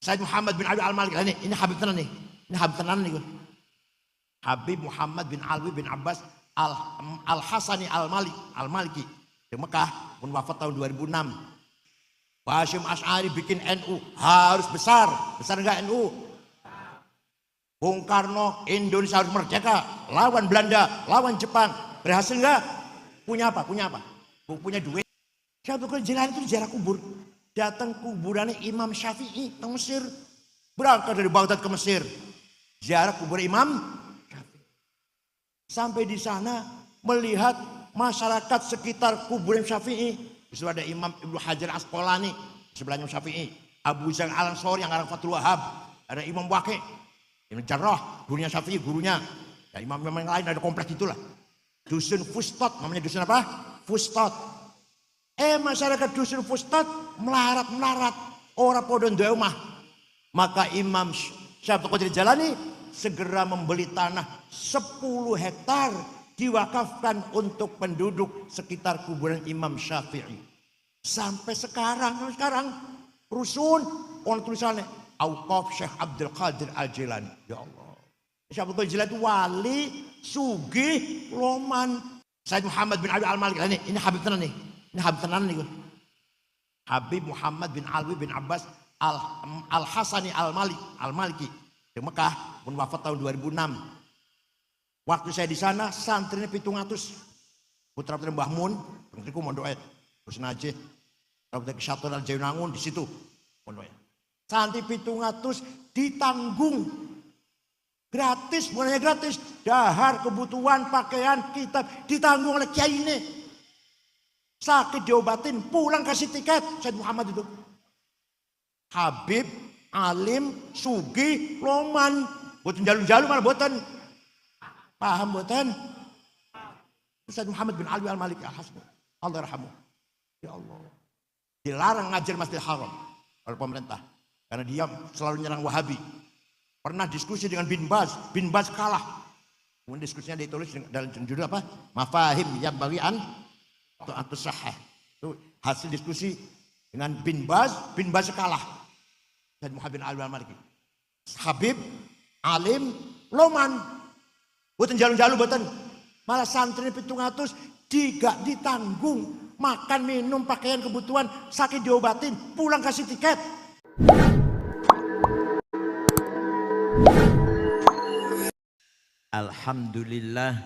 Said Muhammad bin Alwi Al-Maliki. Ini Habib tenan nih. Ini Habib tenan nih. Habib Muhammad bin Alwi bin Abbas Al-Hasani Al-Maliki. Di Mekah, pun wafat tahun 2006. Hashim Asy'ari bikin NU harus besar. Besar enggak NU? Bung Karno, Indonesia harus merdeka. Lawan Belanda, lawan Jepang. Berhasil enggak? Punya apa? Punya duit. Syabdul Qadir Jilani itu ziarah kubur. Datang kuburannya Imam Syafi'i ke Mesir. Berangkat dari Baghdad ke Mesir. Ziarah kubur Imam Syafi'i. Sampai di sana melihat masyarakat sekitar kuburan Syafi'i. Di situ ada Imam Ibnu Hajar Asqalani, sebelahnya Syafi'i. Abu Zain Al-Ansori yang ngarang Fathul Wahhab. Ada Imam Waqi', Ibnu Jarrah, gurunya Syafi'i, gurunya. Dan imam-imam yang lain ada kompleks itulah. Dusun Fustat, namanya dusun apa? Fustat. Masyarakat dusun Fustat melarat, orang podo duwe omah. Maka Imam Syabdul Qadir Jalani segera membeli tanah 10 hektar diwakafkan untuk penduduk sekitar kuburan Imam Syafi'i. Sampai sekarang rusun orang tulisannya Auqaf Syekh Abdul Qadir Al-Jilani. Ya Allah. Syabdul Qadir Jilani itu wali, sugih, loman. Said Muhammad bin Alwi Al-Maliki. Ini Habib tenan nih. Ini Habib tenan nih. Habib Muhammad bin Alwi bin Abbas Al-Hasani Al-Maliki. Di Mekah, pun wafat tahun 2006. Waktu saya di sana, santrinya 700. Putra-putra Mbah Mun, pentingku mondok terus Najih, putra Kesatuan Al-Jayunangun di situ mondoknya. Santri 700 ditanggung gratis, bukan hanya gratis, dahar, kebutuhan, pakaian, kitab ditanggung oleh kiai ini. Sakit diobatin, pulang kasih tiket. Said Muhammad itu Habib, alim, sugi, loman, buatan jalu-jalu mana buatan. Paham buatan? Said Muhammad bin Alwi Al-Maliki Al-Hasani. Allah yarhamu. Ya Allah. Dilarang ngajar Masjidil Haram oleh pemerintah karena dia selalu nyerang Wahabi. Pernah diskusi dengan Bin Baz kalah. Kemudian diskusinya ditulis dalam judul apa? Mafahim yang bagian atau sahih. Itu hasil diskusi dengan Bin Baz kalah. Said Muhammad bin Alwi Al-Maliki. Habib, alim, loman. Buatan jalu-jalu buatan. Malah santri 700 tidak ditanggung. Makan, minum, pakaian, kebutuhan, sakit diobatin, pulang kasih tiket. Alhamdulillah.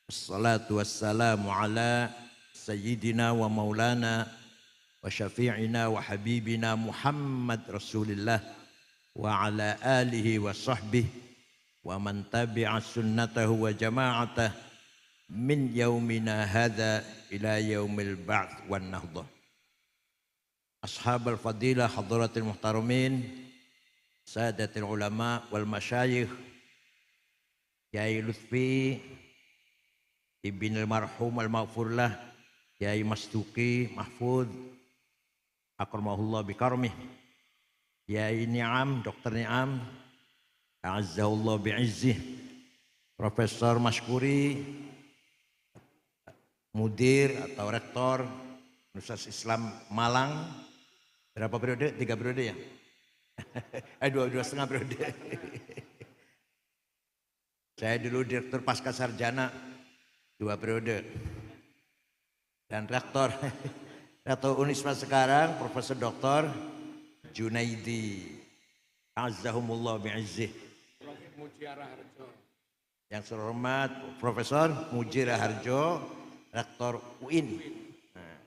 Wassalatu wassalamu ala sayyidina wa maulana wa syafi'ina wa habibina Muhammad Rasulillah wa ala alihi wa sahbihi wa man tabi'a sunnatahu wa jama'atah min yaumina hadha ila yaumil ba'ts wan nahdah. Ashabul fadilah hadratil muhtaramin, sadatil ulama wal masyayikh, Kiai Lutfi Ibn al-marhum al-maghfurlah, Kiai Masduki Mahfud akramahullah bikarmih, Kiai Ni'am, Dr. Ni'am a'azzahullah bi'izzih, Profesor Maskuri, Mudir atau Rektor Universitas Islam Malang. Berapa periode? 3 periode ya? 2,5 periode. Saya dulu Direktur Pasca Sarjana 2 periode. Dan Rektor Unisma sekarang Profesor Dr. Junaidi a'azzahumullah bi'izzih. Yang terhormat Profesor Mujira Harjo, Rektor UIN. Nah,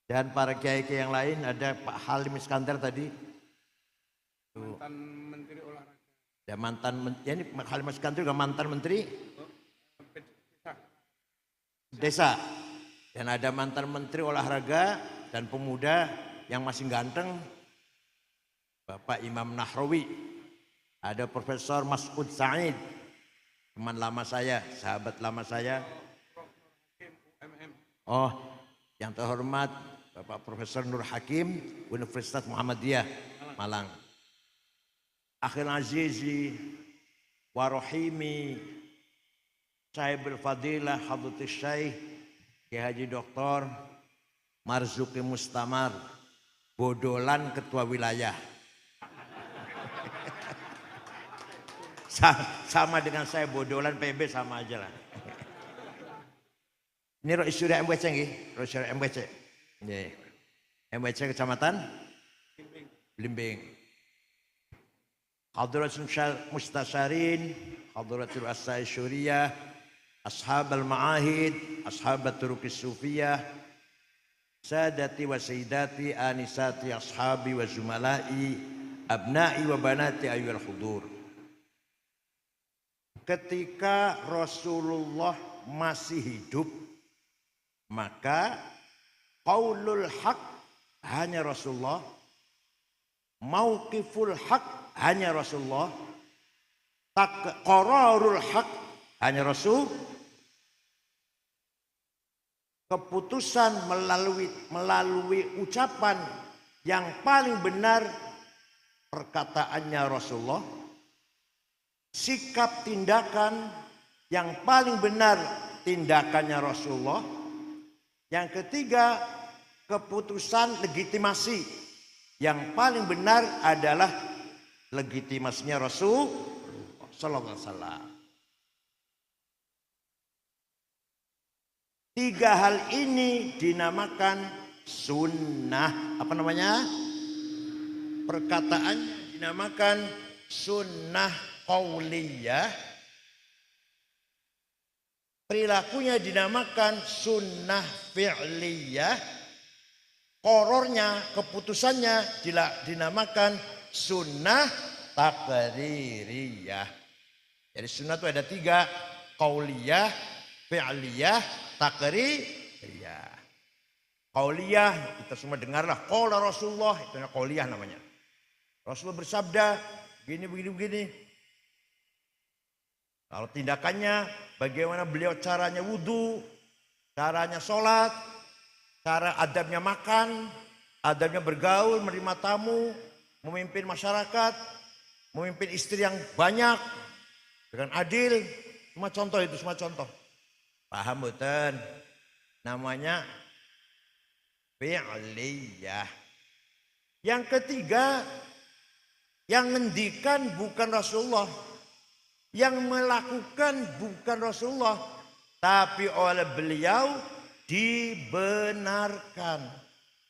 dan para kiai-kiai yang lain, ada Pak Halim Iskandar tadi. Mantan Menteri Olahraga. Ya ini Pak Halim Iskandar juga mantan Menteri Desa. Dan ada mantan Menteri Olahraga dan Pemuda yang masih ganteng, Bapak Imam Nahrawi. Ada Profesor Mas'ud Sa'id, teman lama saya, sahabat lama saya. Oh, yang terhormat Bapak Profesor Nur Hakim, Universitas Muhammadiyah Malang. Akhil azizi wa rahimi Sahibul Fadilah Hadratus Syekh Kiai Haji Dr. Marzuki Mustamar, Bodolan Ketua Wilayah. Sama dengan saya bodolan PB sama aja lah. Ini Rois Surya MWC nggih, Rois Surya MWC. Nggih. MWC Kecamatan Blimbing. Hadratul Mustasyarin, Hadratul Asai Syuriyah, Ashab al-Ma'ahid, Ashab al-Turuqis Sufiyah, Sadati wa Sayyidati, Anisati, Ashabi wa Zumalai, Abna'i wa Banati ayyuhal hudur. Ketika Rasulullah masih hidup, maka qaulul haq hanya Rasulullah, mauqiful haq hanya Rasulullah, qararul haq hanya Rasul, keputusan melalui ucapan yang paling benar perkataannya Rasulullah, sikap tindakan yang paling benar tindakannya Rasulullah. Yang ketiga, keputusan legitimasi yang paling benar adalah legitimasinya Rasul sallallahu alaihi wasallam. Tiga hal ini dinamakan sunnah. Apa namanya? Perkataannya dinamakan sunnah qauliyah. Perilakunya dinamakan sunnah fi'liyah. Qorornya, keputusannya dinamakan sunnah taqririyah. Jadi sunnah itu ada tiga. Qauliyah, fi'liyah, taqririyah. Qauliyah, kita semua dengarlah. Qala Rasulullah, itu qauliyah namanya. Rasulullah bersabda, begini. Kalau tindakannya, bagaimana beliau caranya wudhu, caranya sholat, cara adabnya makan, adabnya bergaul, menerima tamu, memimpin masyarakat, memimpin istri yang banyak, dengan adil. Semua contoh itu, semua contoh. Paham betul? Namanya fi'liyah. Yang ketiga, yang ngendikan bukan Rasulullah. Yang melakukan bukan Rasulullah, tapi oleh beliau dibenarkan,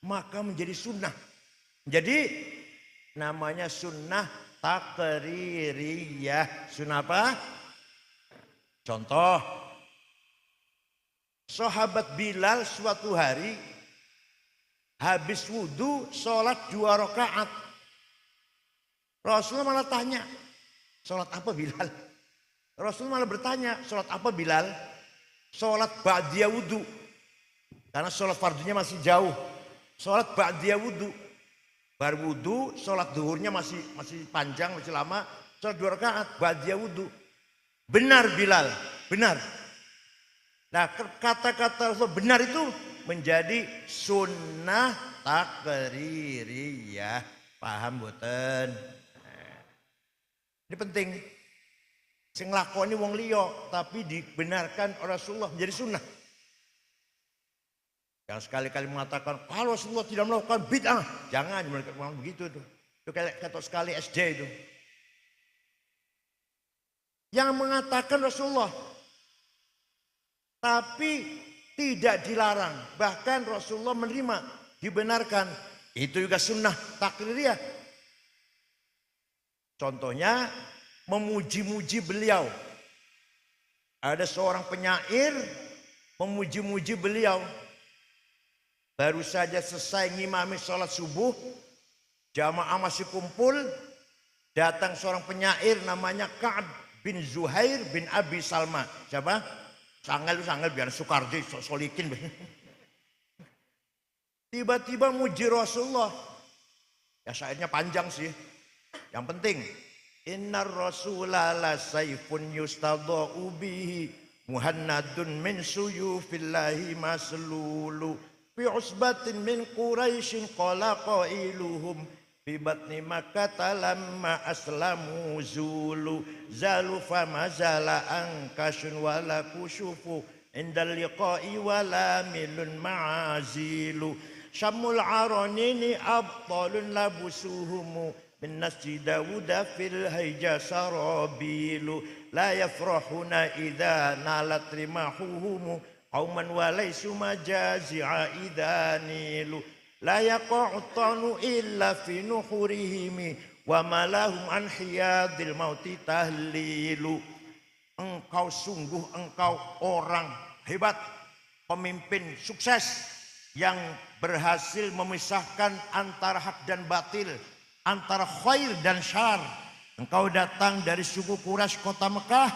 maka menjadi sunnah. Jadi namanya sunnah taqririyah. Sunnah apa? Contoh, sahabat Bilal suatu hari habis wudhu sholat 2 rakaat. Rasulullah malah tanya, sholat apa Bilal? Rasulullah malah bertanya, sholat apa Bilal? Sholat ba'diyah wudhu. Karena sholat fardunya masih jauh. Sholat ba'diyah wudhu. Baru wudhu, sholat duhurnya masih panjang, masih lama. Sholat 2 rakaat, ba'diyah wudhu. Benar Bilal, benar. Nah kata-kata Rasulullah benar itu menjadi sunnah taqririyah. Paham boten? Ini penting. Sing lakoni wong liya tapi dibenarkan oleh Rasulullah menjadi sunnah. Yang sekali-kali mengatakan kalau Rasulullah tidak melakukan bid'ah, jangan melakukan begitu itu. Itu kayak kata sekali SD itu. Yang mengatakan Rasulullah tapi tidak dilarang, bahkan Rasulullah menerima, dibenarkan, itu juga sunnah taqririyah. Contohnya memuji-muji beliau. Ada seorang penyair memuji-muji beliau. Baru saja selesai ngimami sholat subuh, jamaah masih kumpul, datang seorang penyair namanya Ka'ab bin Zuhair bin Abi Salma. Siapa? Sanggal biar Soekardi solikin. Tiba-tiba muji Rasulullah. Ya syairnya panjang sih. Yang penting, innar rasulah la sayfun yustadha'u bihi muhannadun min suyufillahi maslulu fi usbatin min quraisyin qala qailuhum fi batni makkah lamma aslamu zulu zalu famazala ankashun wala kushufu indal liqa'i wala milun ma'azilu syamul aranini abtalun labusuhumu من نسج داود في الهيجا سرابيل لا يفرحون إذا نالت رماحهم قوما وليس مجازع إذا نيل لا يقع الطعن إلا في نحورهم وما لهم عن حياض الموت تهليل. Engkau sungguh engkau orang hebat, pemimpin sukses yang berhasil memisahkan antara hak dan batil, antara khair dan syar. Engkau datang dari suku Quraisy kota Mekah.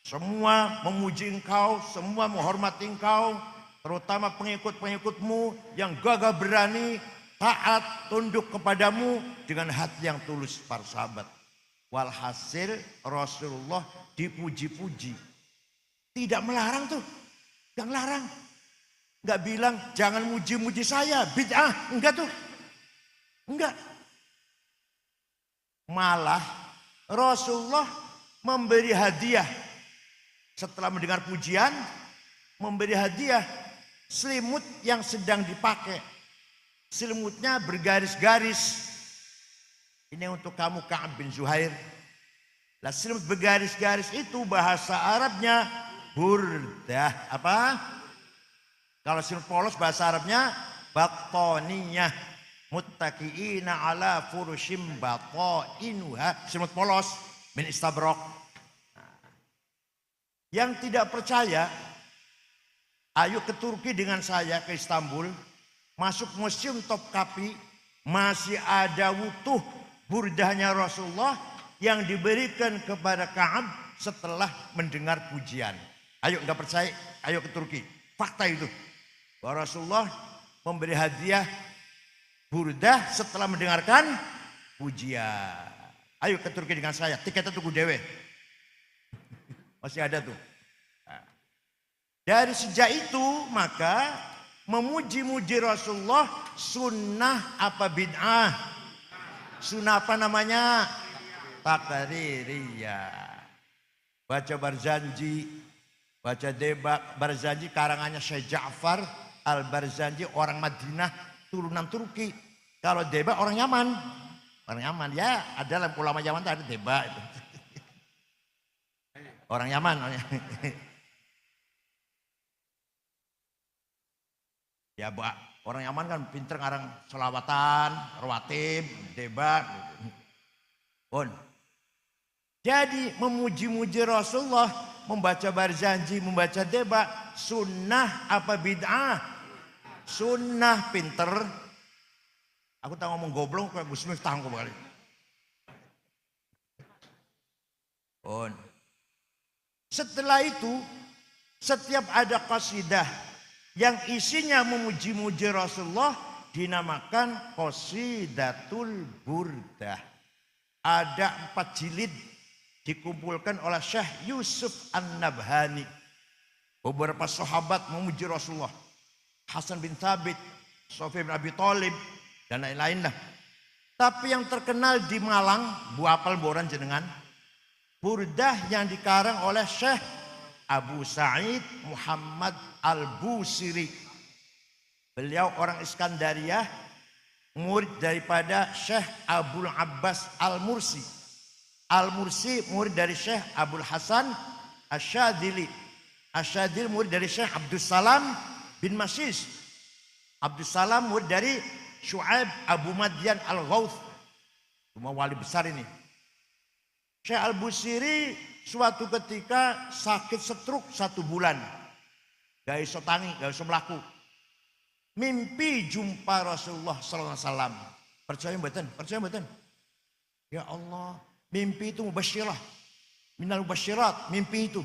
Semua memuji engkau, semua menghormati engkau, terutama pengikut-pengikutmu yang gagah berani, taat, tunduk kepadamu dengan hati yang tulus para sahabat. Walhasil Rasulullah dipuji-puji. Tidak melarang tuh, yang larang. Enggak bilang jangan muji-muji saya, bid'ah, enggak tuh. Enggak. Malah Rasulullah memberi hadiah. Setelah mendengar pujian, memberi hadiah selimut yang sedang dipakai. Selimutnya bergaris-garis. Ini untuk kamu Ka'ab bin Zuhair. Lah selimut bergaris-garis itu bahasa Arabnya burdah. Apa? Kalau selimut polos bahasa Arabnya battaniyah. Muttaqiina ala furushim battainuha. Selimut polos min istabraq. Yang tidak percaya, ayo ke Turki dengan saya ke Istanbul. Masuk museum Topkapi. Masih ada utuh burdahnya Rasulullah yang diberikan kepada Ka'ab setelah mendengar pujian. Ayo nggak percaya, ayo ke Turki. Fakta itu. Bahwa Rasulullah memberi hadiah burdah setelah mendengarkan pujian. Ayo ke Turki dengan saya. Tiketnya tuku dewe. Masih ada tuh. Dari sejak itu maka memuji-muji Rasulullah sunnah apa bid'ah? Sunnah apa namanya? Taqririyah. Baca Barzanji, baca Debak. Barzanji karangannya Syekh Ja'far Al-Barzanji, orang Madinah, turunan Turki. Kalau Debak orang Yaman. Orang Yaman ya, ada ulama Yaman ada Debak itu. Orang Yaman. Ya orang Yaman kan pinter ngarang selawatan, rawatib, debat. Jadi memuji-muji Rasulullah, membaca Barzanji, membaca debat, sunnah apa bid'ah? Sunnah pinter. Aku tak ngomong goblok kayak Gus Miftah kali. Setelah itu, setiap ada qasidah yang isinya memuji-muji Rasulullah dinamakan Qasidatul Burdah. Ada 4 jilid dikumpulkan oleh Syekh Yusuf An-Nabhani. Beberapa sahabat memuji Rasulullah. Hasan bin Thabit, Sofyan bin Abi Thalib, dan lain-lain lah. Tapi yang terkenal di Malang, Bu apal boran jenengan, burdah yang dikarang oleh Syekh Abu Sa'id Muhammad Al-Busiri. Beliau orang Iskandariyah, murid daripada Syekh Abul Abbas Al-Mursi. Al-Mursi murid dari Syekh Abul Hasan Asyadili. Asyadili murid dari Syekh Abdus Salam bin Masis. Abdus Salam murid dari Syu'aib Abu Madyan Al-Ghawth. Semua wali besar ini. Syekh Al-Busiri suatu ketika sakit stroke 1 bulan. Gak iso tangi, gak iso melaku. Mimpi jumpa Rasulullah SAW. Percaya mboten? Percaya mboten? Ya Allah, mimpi itu mubasyirah. Minal mubasyirat, mimpi itu.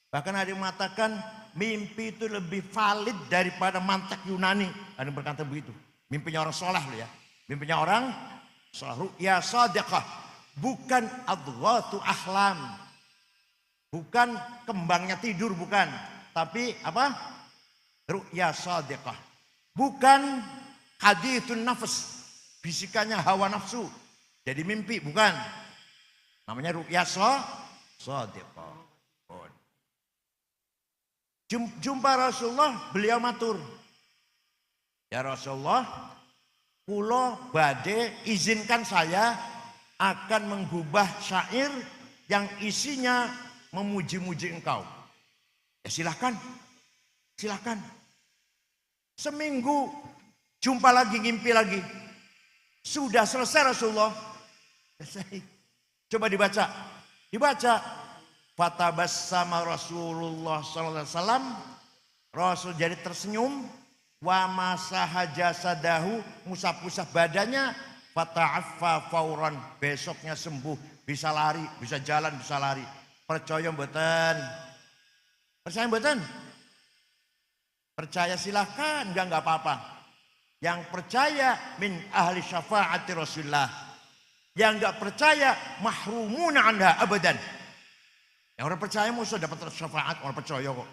Bahkan ada yang mengatakan mimpi itu lebih valid daripada mantek Yunani. Ada yang berkata begitu. Mimpinya orang soleh loh ya. Mimpinya orang soleh. Ru'ya sadiqah. Bukan adghatu ahlam. Bukan kembangnya tidur, bukan. Tapi apa? Ru'ya sadiqah. Bukan hadithun nafs. Bisikannya hawa nafsu. Jadi mimpi, bukan. Namanya ru'ya sadiqah. Jumpa Rasulullah, beliau matur. Ya Rasulullah, Kulo badhe izinkan saya akan menggubah syair yang isinya memuji-muji engkau. Ya silahkan, silahkan. Seminggu jumpa lagi, ngimpi lagi. Sudah selesai Rasulullah. Selesai. Coba dibaca. Dibaca. Fatabassama Rasulullah sallallahu alaihi wasallam. Rasul jadi tersenyum. Wa masaha jasadahu, musap-musap badannya, fata'affa fauran, besoknya sembuh, bisa lari, bisa jalan, bisa lari. Percaya mboten? Percaya mboten? Percaya silahkan, enggak apa-apa. Yang percaya min ahli syafaati Rasulullah. Yang enggak percaya mahrumuna anha abadan. Yang orang percaya musuh dapat syafaat, orang percaya kok.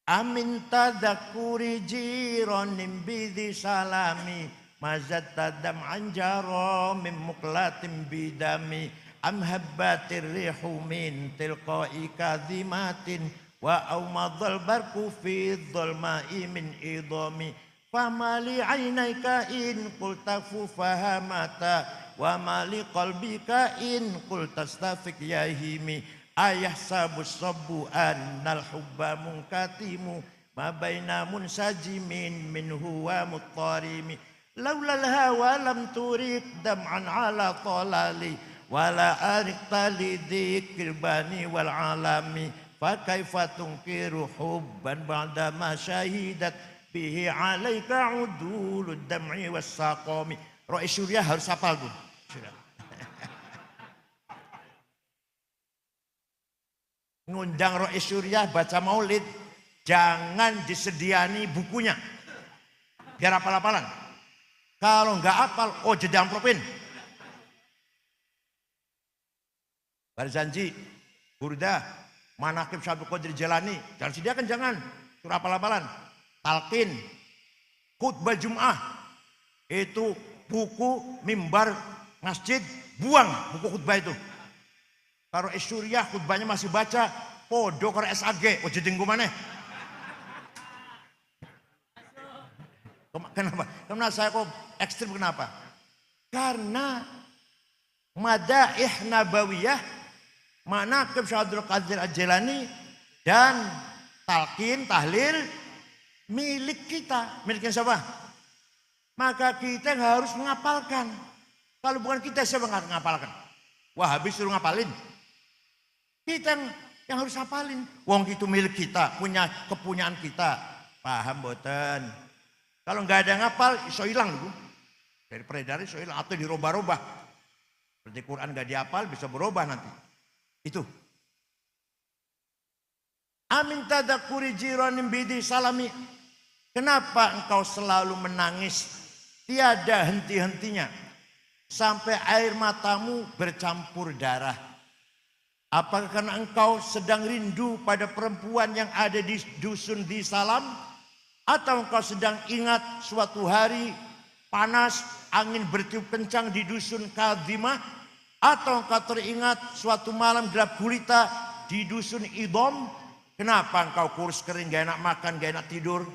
Amin tadakuri jironim bidi salami mazat tadam anjaro mim muklatim bidami am habbatir rihu min tilqai kadhimatin wa aumadhal barku fi dhulma'i min idami famali aynaika in qultafu fahamata wa mali qalbika in qultastafik yahimi ayah sabus sabu annal hubba munkatimu ma baina munsajimin min huwa muttarimi laulal hawa lam turik dam'an ala talali wala arikta lidhikir bani wal alami fa kaifa tunkiru hubban ba'da ma syahidat bihi alaika udulud dam'i was saqami. Roh Surya harus hafal tuh. Ngundang Roh Surya baca maulid, jangan disediani bukunya. Biar hafal-hafalan. Kalau nggak hafal, oh jadi amplopin. Barzanji, Burda, Manaqib Syabdul Qadir Jalani, jangan sediakan, jangan. Surah hafal-hafalan. Talqin, khutbah Jum'ah, itu buku mimbar masjid, buang buku khutbah itu. Kalau Surya khutbahnya masih baca, podo karo SAG, oh jadi mana? Kenapa? Karena saya kok ekstrim kenapa? Karena madaih nabawiyah, manaqib Syabdul Qadir Al-Jilani dan talqin, tahlil milik kita. Miliknya siapa? Maka kita harus menghafalkan. Kalau bukan kita, siapa yang menghafalkan? Wah, habis suruh ngapalin. Kita yang harus hafalin. Wong itu milik kita, punya kepunyaan kita. Paham boten? Kalau nggak ada yang ngapal, iso hilang dulu. Dari peredaran iso hilang atau dirubah-rubah. Seperti Quran nggak dihafal, bisa berubah nanti. Itu. Amin tadakuri jiranim bidi salami. Kenapa engkau selalu menangis? Tiada henti-hentinya. Sampai air matamu bercampur darah. Apakah karena engkau sedang rindu pada perempuan yang ada di dusun di Salam? Atau engkau sedang ingat suatu hari panas, angin bertiup kencang di dusun Kadhimah? Atau engkau teringat suatu malam gelap gulita di dusun Idom? Kenapa engkau kurus kering, gak enak makan, gak enak tidur?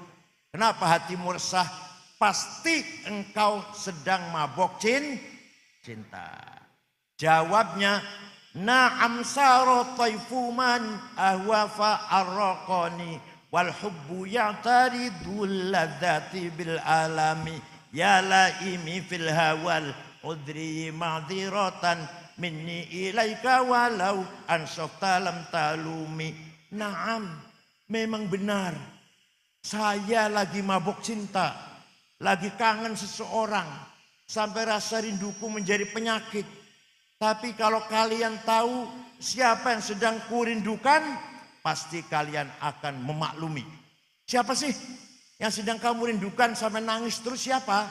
Kenapa hatimu resah? Pasti engkau sedang mabok cinta. Jawabnya, na'am saro taifuman ahwafa arraqani wal hubbu ya'taridul ladzati bil alami ya laimi fil hawal udri ma'dziratan minni ilaika walau ansafta lam talumi. Na'am, memang benar. Saya lagi mabuk cinta, lagi kangen seseorang sampai rasa rinduku menjadi penyakit. Tapi kalau kalian tahu siapa yang sedang kurindukan, pasti kalian akan memaklumi. Siapa sih yang sedang kamu rindukan sampai nangis terus, siapa?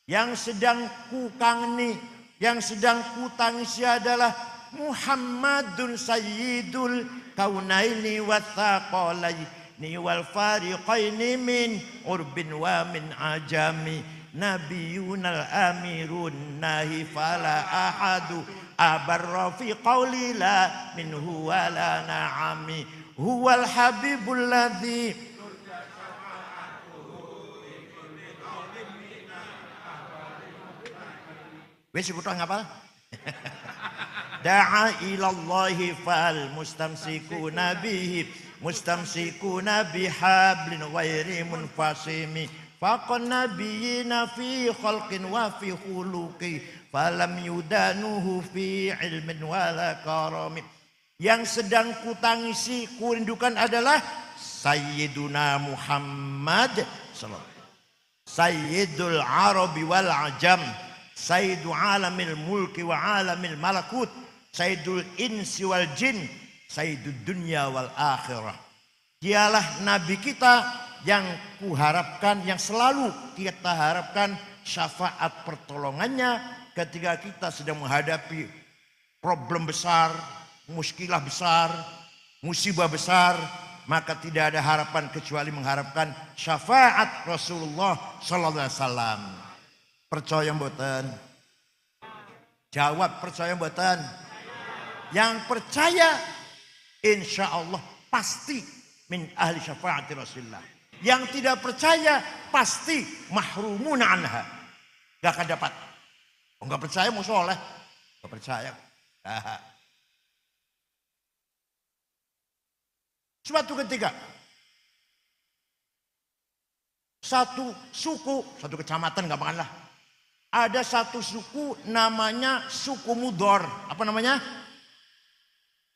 Yang sedang ku kangeni, yang sedang ku tangisi adalah Muhammadun Sayyidul Kaunaini wa Thaqalaini wal Fariqaini min urbin wa min ajami. Nabiyunal amirun nahi fala ahadu abarra fi qawli la minhu wala na'ami huwal habibul ladzi Wis iku tok ngapal. Da'a ilallahi fal mustamsikuna bihi mustamsikuna bihablin ghairi munfasimi faqan nabiyina fi khalqin wa fi khuluqi falam yudanuhu fi ilmin wala karami. Yang sedang kutangisi kurindukan adalah Sayyiduna Muhammad Sayyidul Arabi wal Ajam, Sayyidu alamil mulki wa alamil malakut, Sayyidul insi wal jin, Sayyidud dunya wal akhirah. Dialah Nabi kita yang kuharapkan, yang selalu kita harapkan syafaat pertolongannya ketika kita sedang menghadapi problem besar, muskilah besar, musibah besar. Maka tidak ada harapan kecuali mengharapkan syafaat Rasulullah sallallahu alaihi wasallam. Percaya mboten? Jawab percaya mboten? Yang percaya insya Allah pasti min ahli syafaati Rasulullah. Yang tidak percaya pasti mahrumun anha. Gak akan dapat. Oh, gak percaya mau soleh. Gak percaya. Suatu ketika satu suku, satu kecamatan gampang lah. Ada satu suku namanya suku Mudor. Apa namanya?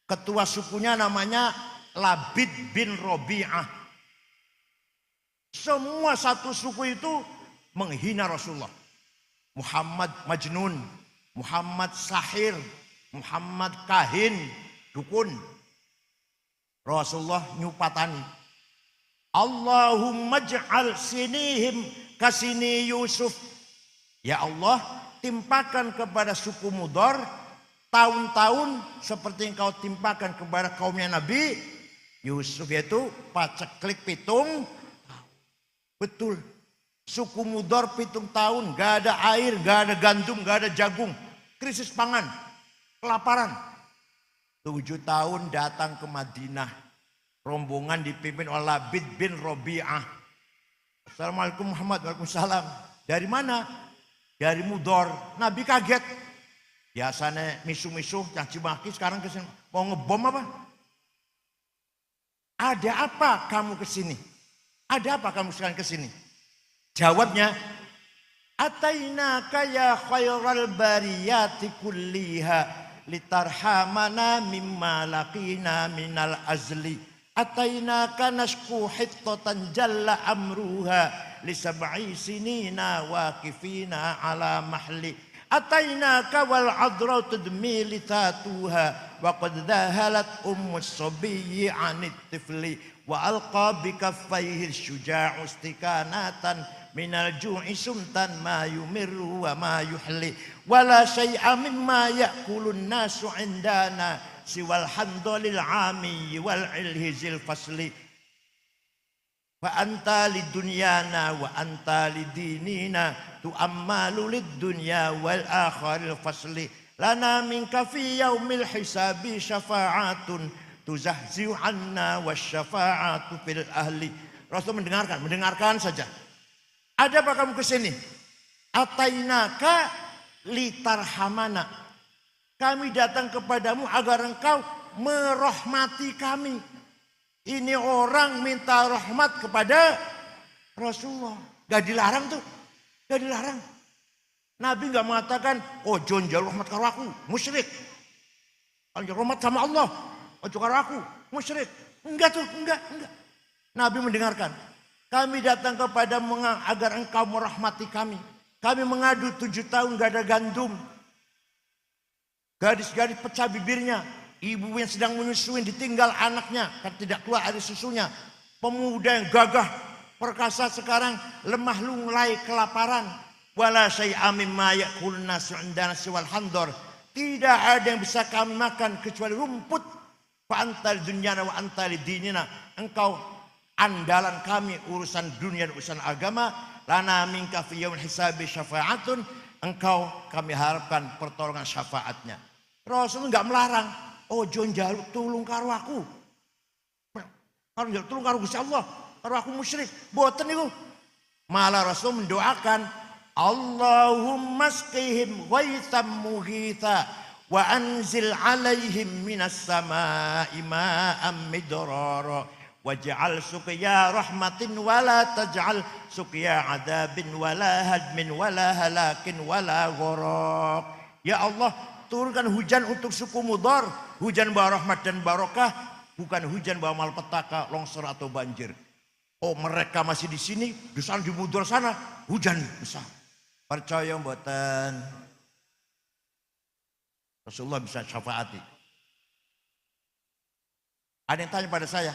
Ketua sukunya namanya Labid bin Robi'ah. Semua satu suku itu menghina Rasulullah. Muhammad Majnun, Muhammad Sahir, Muhammad Kahin, Dukun. Rasulullah nyupatani. Allahumma ja'al sinihim kasini Yusuf. Ya Allah, timpakan kepada suku Mudor tahun-tahun seperti yang kau timpakan kepada kaumnya Nabi Yusuf, yaitu paceklik pitung. Betul. Suku Mudor pitung tahun, gak ada air, gak ada gandum, gak ada jagung. Krisis pangan, kelaparan. 7 tahun datang ke Madinah. Rombongan dipimpin oleh Labid bin Robi'ah. Assalamualaikum Muhammad. Waalaikumsalam. Dari mana? Dari Mudor. Nabi kaget. Biasanya misuh-misuh, caci maki, sekarang kesini. Mau ngebom apa? Ada apa kamu kesini? Ada apa kamu sekarang kesini? Jawabnya, Atainaka ya khairal bariyati kulliha litarhamana mimma laqina minal azli. Atainaka nashku hittatan jalla amruha li sab'i sinina waqifina ala mahli. Atainaka wal adra tudmi litatuha wa qad dhahalat ummus sabiyyi anit tifli wa alqa bi kaffayhi syuja'u istikanatan minal ju'i sumtan ma yumirru wa ma yuhli wala syai'a mimma ya'kulun nasu indana siwal handolil ami wal ilhizil fasli wa anta lidunyana wa anta lidinina tu'ammalu lidunya wal akharil fasli lana minka fi yaumil hisabi syafa'atun tuzahzi'u anna wasyafa'atu fil ahli. Rasul mendengarkan saja. Ada apa kamu kesini? Atainaka litarhamana. Kami datang kepadamu agar engkau merahmati kami. Ini orang minta rahmat kepada Rasulullah. Gak dilarang tuh. Gak dilarang. Nabi gak mengatakan, oh John jalur rahmat karo aku, musyrik. Kalau rahmat sama Allah, ojo karo aku, musyrik. Enggak tuh, enggak. Nabi mendengarkan. Kami datang kepadamu agar engkau merahmati kami. Kami mengadu 7 tahun gak ada gandum. Gadis-gadis pecah bibirnya. Ibu yang sedang menyusui ditinggal anaknya. Kan tidak keluar air susunya. Pemuda yang gagah perkasa sekarang lemah lunglai kelaparan. Wala syai'a mimma ya'kulun nasu indana siwal handor. Tidak ada yang bisa kami makan kecuali rumput. Fa antal dunyana wa antal dinina. Engkau andalan kami urusan dunia dan urusan agama. Lana minka fi yaumil hisabi syafa'atun. Engkau kami harapkan pertolongan syafaatnya. Rasul enggak melarang. Oh jon jaluk tulung karo aku. Kalau jaluk tulung karo Gusti Allah, karo aku musyrik. Boten niku. Malah Rasul mendoakan Allahumma asqihim ghaithan mughitha wa anzil alaihim minas samai ma'am midrara waj'al suqya rahmatin wala taj'al suqya adabin wala hadmin wala halakin wala gharaq. Ya Allah, turunkan hujan untuk suku Mudhar, hujan bawa rahmat dan barokah, bukan hujan bawa malpetaka, longsor atau banjir. Oh, mereka masih di sini, di sana di Mudhar sana hujan besar. Percaya mboten? Rasulullah bisa syafaati. Ada yang tanya pada saya,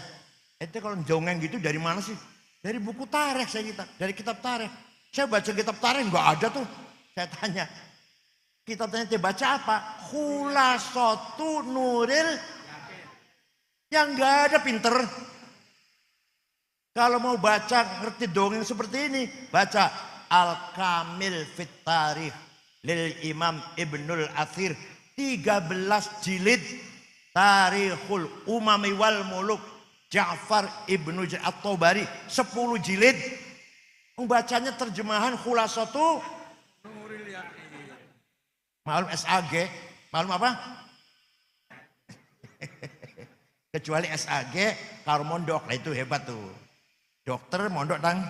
itu kalau dongeng gitu dari mana sih? Dari buku tarikh saya dari kitab tarikh. Saya baca kitab tarikh enggak ada tuh. Saya tanya, kitabnya baca apa? Khulasatu Nuril. Yang enggak ada pinter. Kalau mau baca ngerti dongeng seperti ini, baca Al-Kamil Fit Tarikh lil Imam Ibnul Athir, 13 jilid, Tarikhul Umami wal Muluk Ja'far Ibnu At-Tabari, 10 jilid. Membacanya terjemahan Khulasatu Nuril Yaqin. Malum SAG, malum apa? Kecuali SAG kalau mondok, lah itu hebat tuh. Dokter mondok tang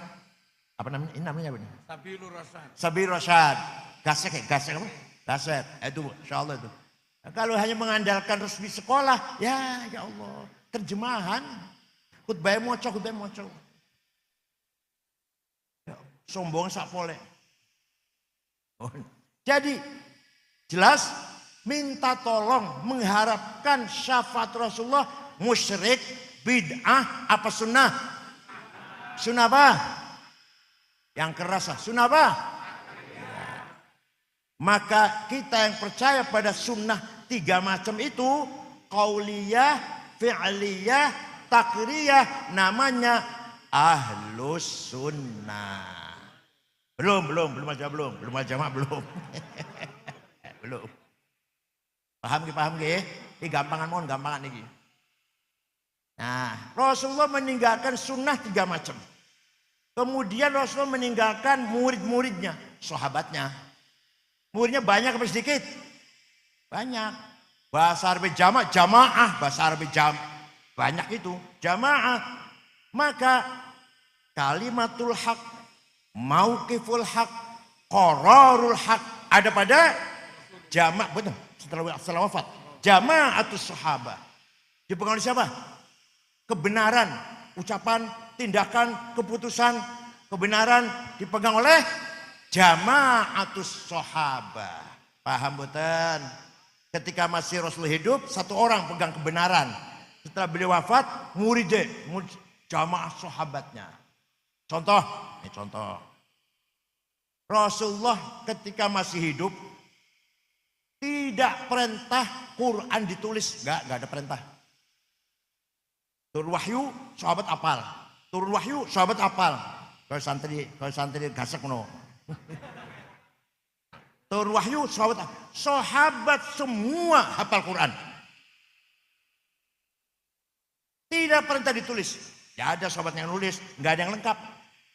apa namanya? Ini namanya apa? Sabilur Rasyad. Sabilur Rasyad. Gasek apa? Gaset. Itu insyaallah itu. Nah, kalau hanya mengandalkan resmi sekolah, ya Allah, terjemahan. Khutbah moco. Ya, sombong sak pole. Oh. Jadi jelas minta tolong mengharapkan syafaat Rasulullah, musyrik, bid'ah apa sunnah? Sunnah apa? Yang keras lah, sunnah apa? Ya. Maka kita yang percaya pada sunnah 3 macam itu, qauliyah, fi'liyah, takriyah, namanya ahlus sunnah. Belum aja belum. Belum. Paham nggih? Ini gampangan iki. Nah, Rasulullah meninggalkan sunnah 3 macam. Kemudian Rasulullah meninggalkan murid-muridnya, sahabatnya. Muridnya banyak apa sedikit? Banyak. Bahasa Arab jamaah, bahasa Arab banyak itu, jamaah. Maka kalimatul haq, mauqiful haq, qararul haq ada pada jamaah, betul, setelah wafat. Jamaatus sahabat. Dipengaruhi siapa? Kebenaran, ucapan, tindakan, keputusan, kebenaran dipegang oleh jamaatus sahabat. Paham betul? Ketika masih Rasul hidup, 1 orang pegang kebenaran. Setelah beliau wafat, murid jamaah sahabatnya. Contoh. Rasulullah ketika masih hidup tidak perintah Quran ditulis, enggak ada perintah. Turun wahyu, sahabat apal. Turun wahyu, sahabat apal. Kalau santri gasek no. Turun wahyu, sahabat semua hafal Quran. Tidak perintah ditulis. Tidak ada sahabat yang nulis, nggak ada yang lengkap.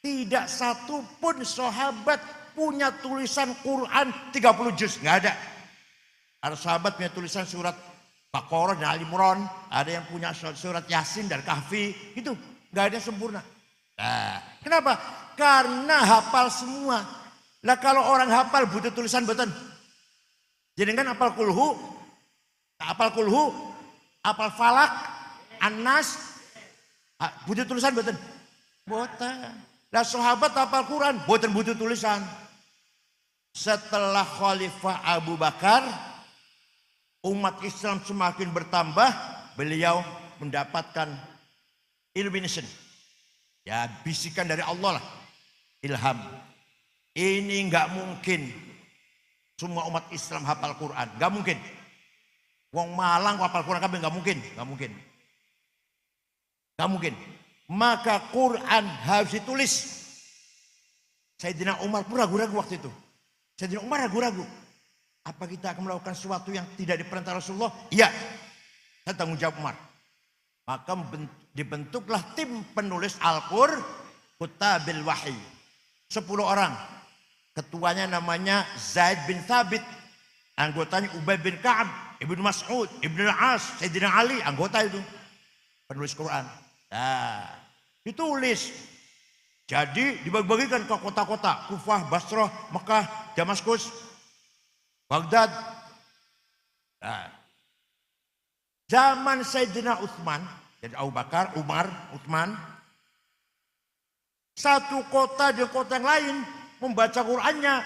Tidak satu pun sahabat punya tulisan Quran 30 juz, nggak ada. Ada sahabat punya tulisan surat Baqarah dan Ali Imran, ada yang punya surat Yasin dan Kahfi, itu nggak ada sempurna. Nah, kenapa? Karena hafal semua. Lah kalau orang hafal butuh tulisan betul. Jadi kan hafal kulhu, hafal falak, An-Nas, butuh tulisan betul. Boten. Lah sahabat hafal Quran, boten butuh tulisan. Setelah Khalifah Abu Bakar, umat Islam semakin bertambah, beliau mendapatkan illumination. Ya, bisikan dari Allah lah. Ilham. Ini enggak mungkin semua umat Islam hafal Quran, enggak mungkin. Wong Malang hafal Quran kabeh enggak mungkin. Maka Quran harus ditulis. Sayyidina Umar pun ragu-ragu waktu itu. Sayyidina Umar ragu-ragu. Apa kita akan melakukan sesuatu yang tidak diperintah Rasulullah? Iya. Saya tanggung jawab Umar. Maka dibentuklah tim penulis Al-Qur'an, Kutabil Wahyi. 10 orang. Ketuanya namanya Zaid bin Thabit. Anggotanya Ubay bin Ka'ab, Ibnu Mas'ud, Ibnu Al-As, Sayyidina Ali, anggota itu. Penulis Quran. Nah, ditulis. Jadi dibagi-bagikan ke kota-kota. Kufah, Basrah, Mekah, Damaskus, Baghdad. Nah, zaman Sayyidina Utsman, jadi Abu Bakar, Umar, Utsman, satu kota dengan kota yang lain membaca Qur'annya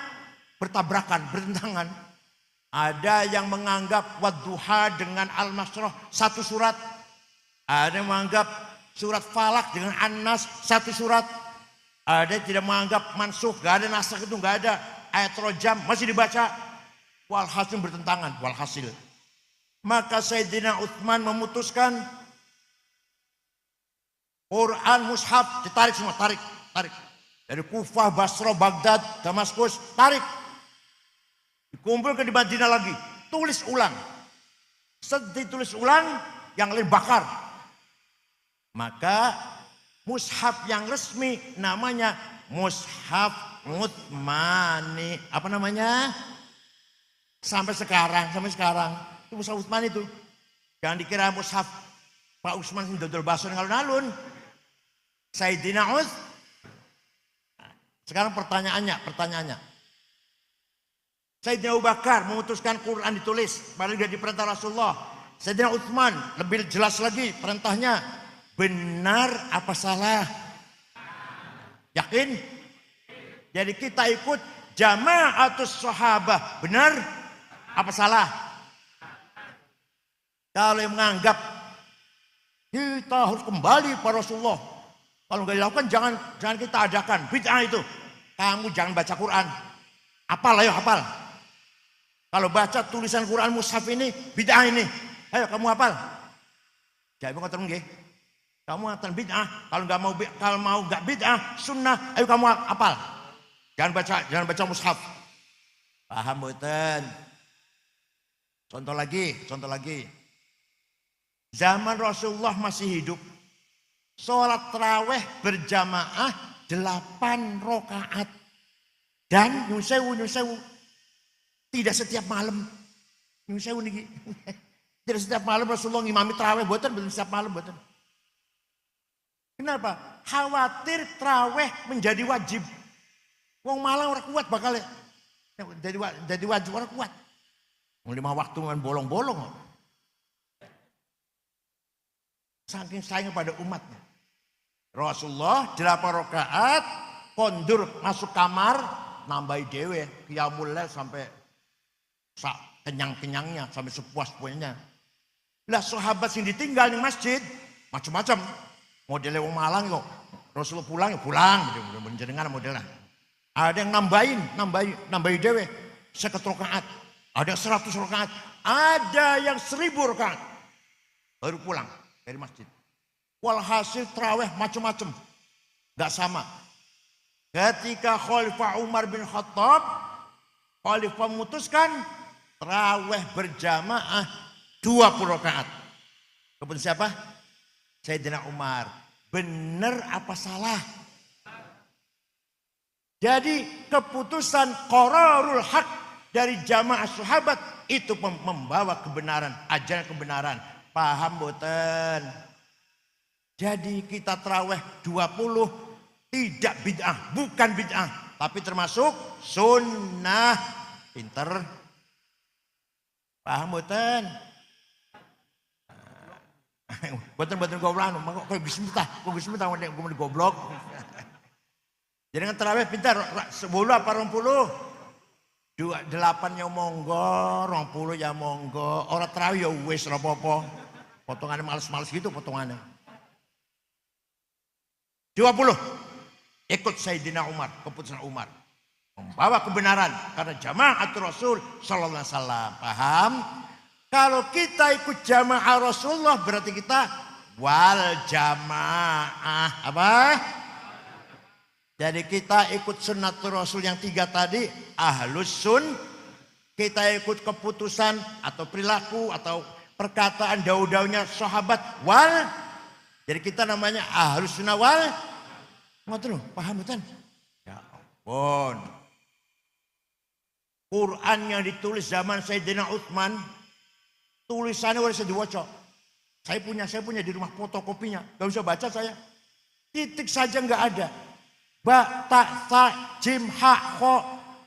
bertabrakan, bertentangan. Ada yang menganggap Wadduha dengan Al-Masrah satu surat. Ada yang menganggap surat Falak dengan An-Nas satu surat. Ada yang tidak menganggap mansukh, gak ada nasakh itu, gak ada. Ayat rojam masih dibaca. Walhasil bertentangan, walhasil. Maka Sayyidina Utsman memutuskan Quran mushaf ditarik semua, tarik. Dari Kufah, Basra, Baghdad, Damaskus, tarik. Dikumpulkan di Madinah lagi, tulis ulang. Setelah ditulis ulang, yang lain bakar. Maka mushaf yang resmi namanya Mushaf Utsmani. Apa namanya? Sampai sekarang. Itu Mushaf Utsmani itu. Jangan dikira mushaf Pak Utsman ini dodol baso alun-alun. Sayyidina Utsman. Sekarang pertanyaannya. Sayyidina Abu Bakar memutuskan Quran ditulis. Padahal dia diperintah Rasulullah. Sayyidina Utsman lebih jelas lagi perintahnya. Benar apa salah? Yakin? Jadi kita ikut jama'atus sahabah. Benar apa salah? Kalau yang menganggap kita harus kembali pada Rasulullah. Kalau nggak dilakukan jangan kita adakan. Bid'ah itu. Kamu jangan baca Quran. Hafal, ayo hafal. Kalau baca tulisan Quran mushaf ini, bid'ah ini. Ayo kamu hafal. Jangan ngoten nggih. Kamu ngatakan bid'ah. Kalau mau nggak bid'ah, sunnah. Ayo kamu hafal. Jangan baca mushaf. Paham mboten? Contoh lagi. Zaman Rasulullah masih hidup. Sholat tarawih berjamaah 8 rakaat. Dan nyun sewu. Tidak setiap malam. Nyun sewu niki. Tidak setiap malam Rasulullah ngimami tarawih mboten setiap malam mboten. Kenapa? Khawatir tarawih menjadi wajib. Wong malang ora kuat bakal jadi wajib ora kuat. 5 waktu dengan bolong-bolong. Saking sayang pada umatnya. Rasulullah 8 rakaat kondur masuk kamar nambahi dewe qiyamul lail sampai kenyang-kenyangnya sampai sepuas-puasnya. Lah sahabat sing ditinggal di masjid macam-macam. Modelnya wong malang kok. Rasulullah pulang menjenengan modelnya. Ada yang nambahi dewe 50 rakaat. Ada 100 rakaat. Ada yang 1000 rakaat. Baru pulang dari masjid. Walhasil tarawih macam-macam. Gak sama. Ketika Khalifah Umar bin Khattab, Khalifah memutuskan tarawih berjamaah 20 rakaat. Kemudian siapa? Sayyidina Umar. Benar apa salah? Jadi keputusan qararul haq dari jamaah sahabat itu membawa kebenaran, ajaran kebenaran. Paham boten? Jadi kita tarawih 20 tidak bid'ah, bukan bid'ah, tapi termasuk sunnah. Pinter. Paham boten? Boten goblok, kok bismillah, goblok. Jadi kan tarawih pintar 10 apa 20? 8 ya monggo, 20 ya monggo. Orang tarawih ya wis ora apa-apa. Potongannya males-males gitu potongannya. 20 ikut Sayyidina Umar, keputusan Umar membawa kebenaran karena jamaah Rasul sallallahu alaihi wasallam. Paham? Kalau kita ikut jamaah Rasulullah berarti kita wal jamaah. Apa? Jadi kita ikut sunnatul Rasul yang 3 tadi, ahlus sun. Kita ikut keputusan atau perilaku atau perkataan daud-daudnya sahabat wal. Jadi kita namanya ahlus sunnah wal. Ngoten lho, paham betul? Ya ampun. Quran yang ditulis zaman Sayyidina Utsman, tulisannya udah bisa dibaca. Saya punya di rumah fotokopinya. Gak bisa baca saya. Titik saja nggak ada. Ba, ta, sa, jim, ha, kho,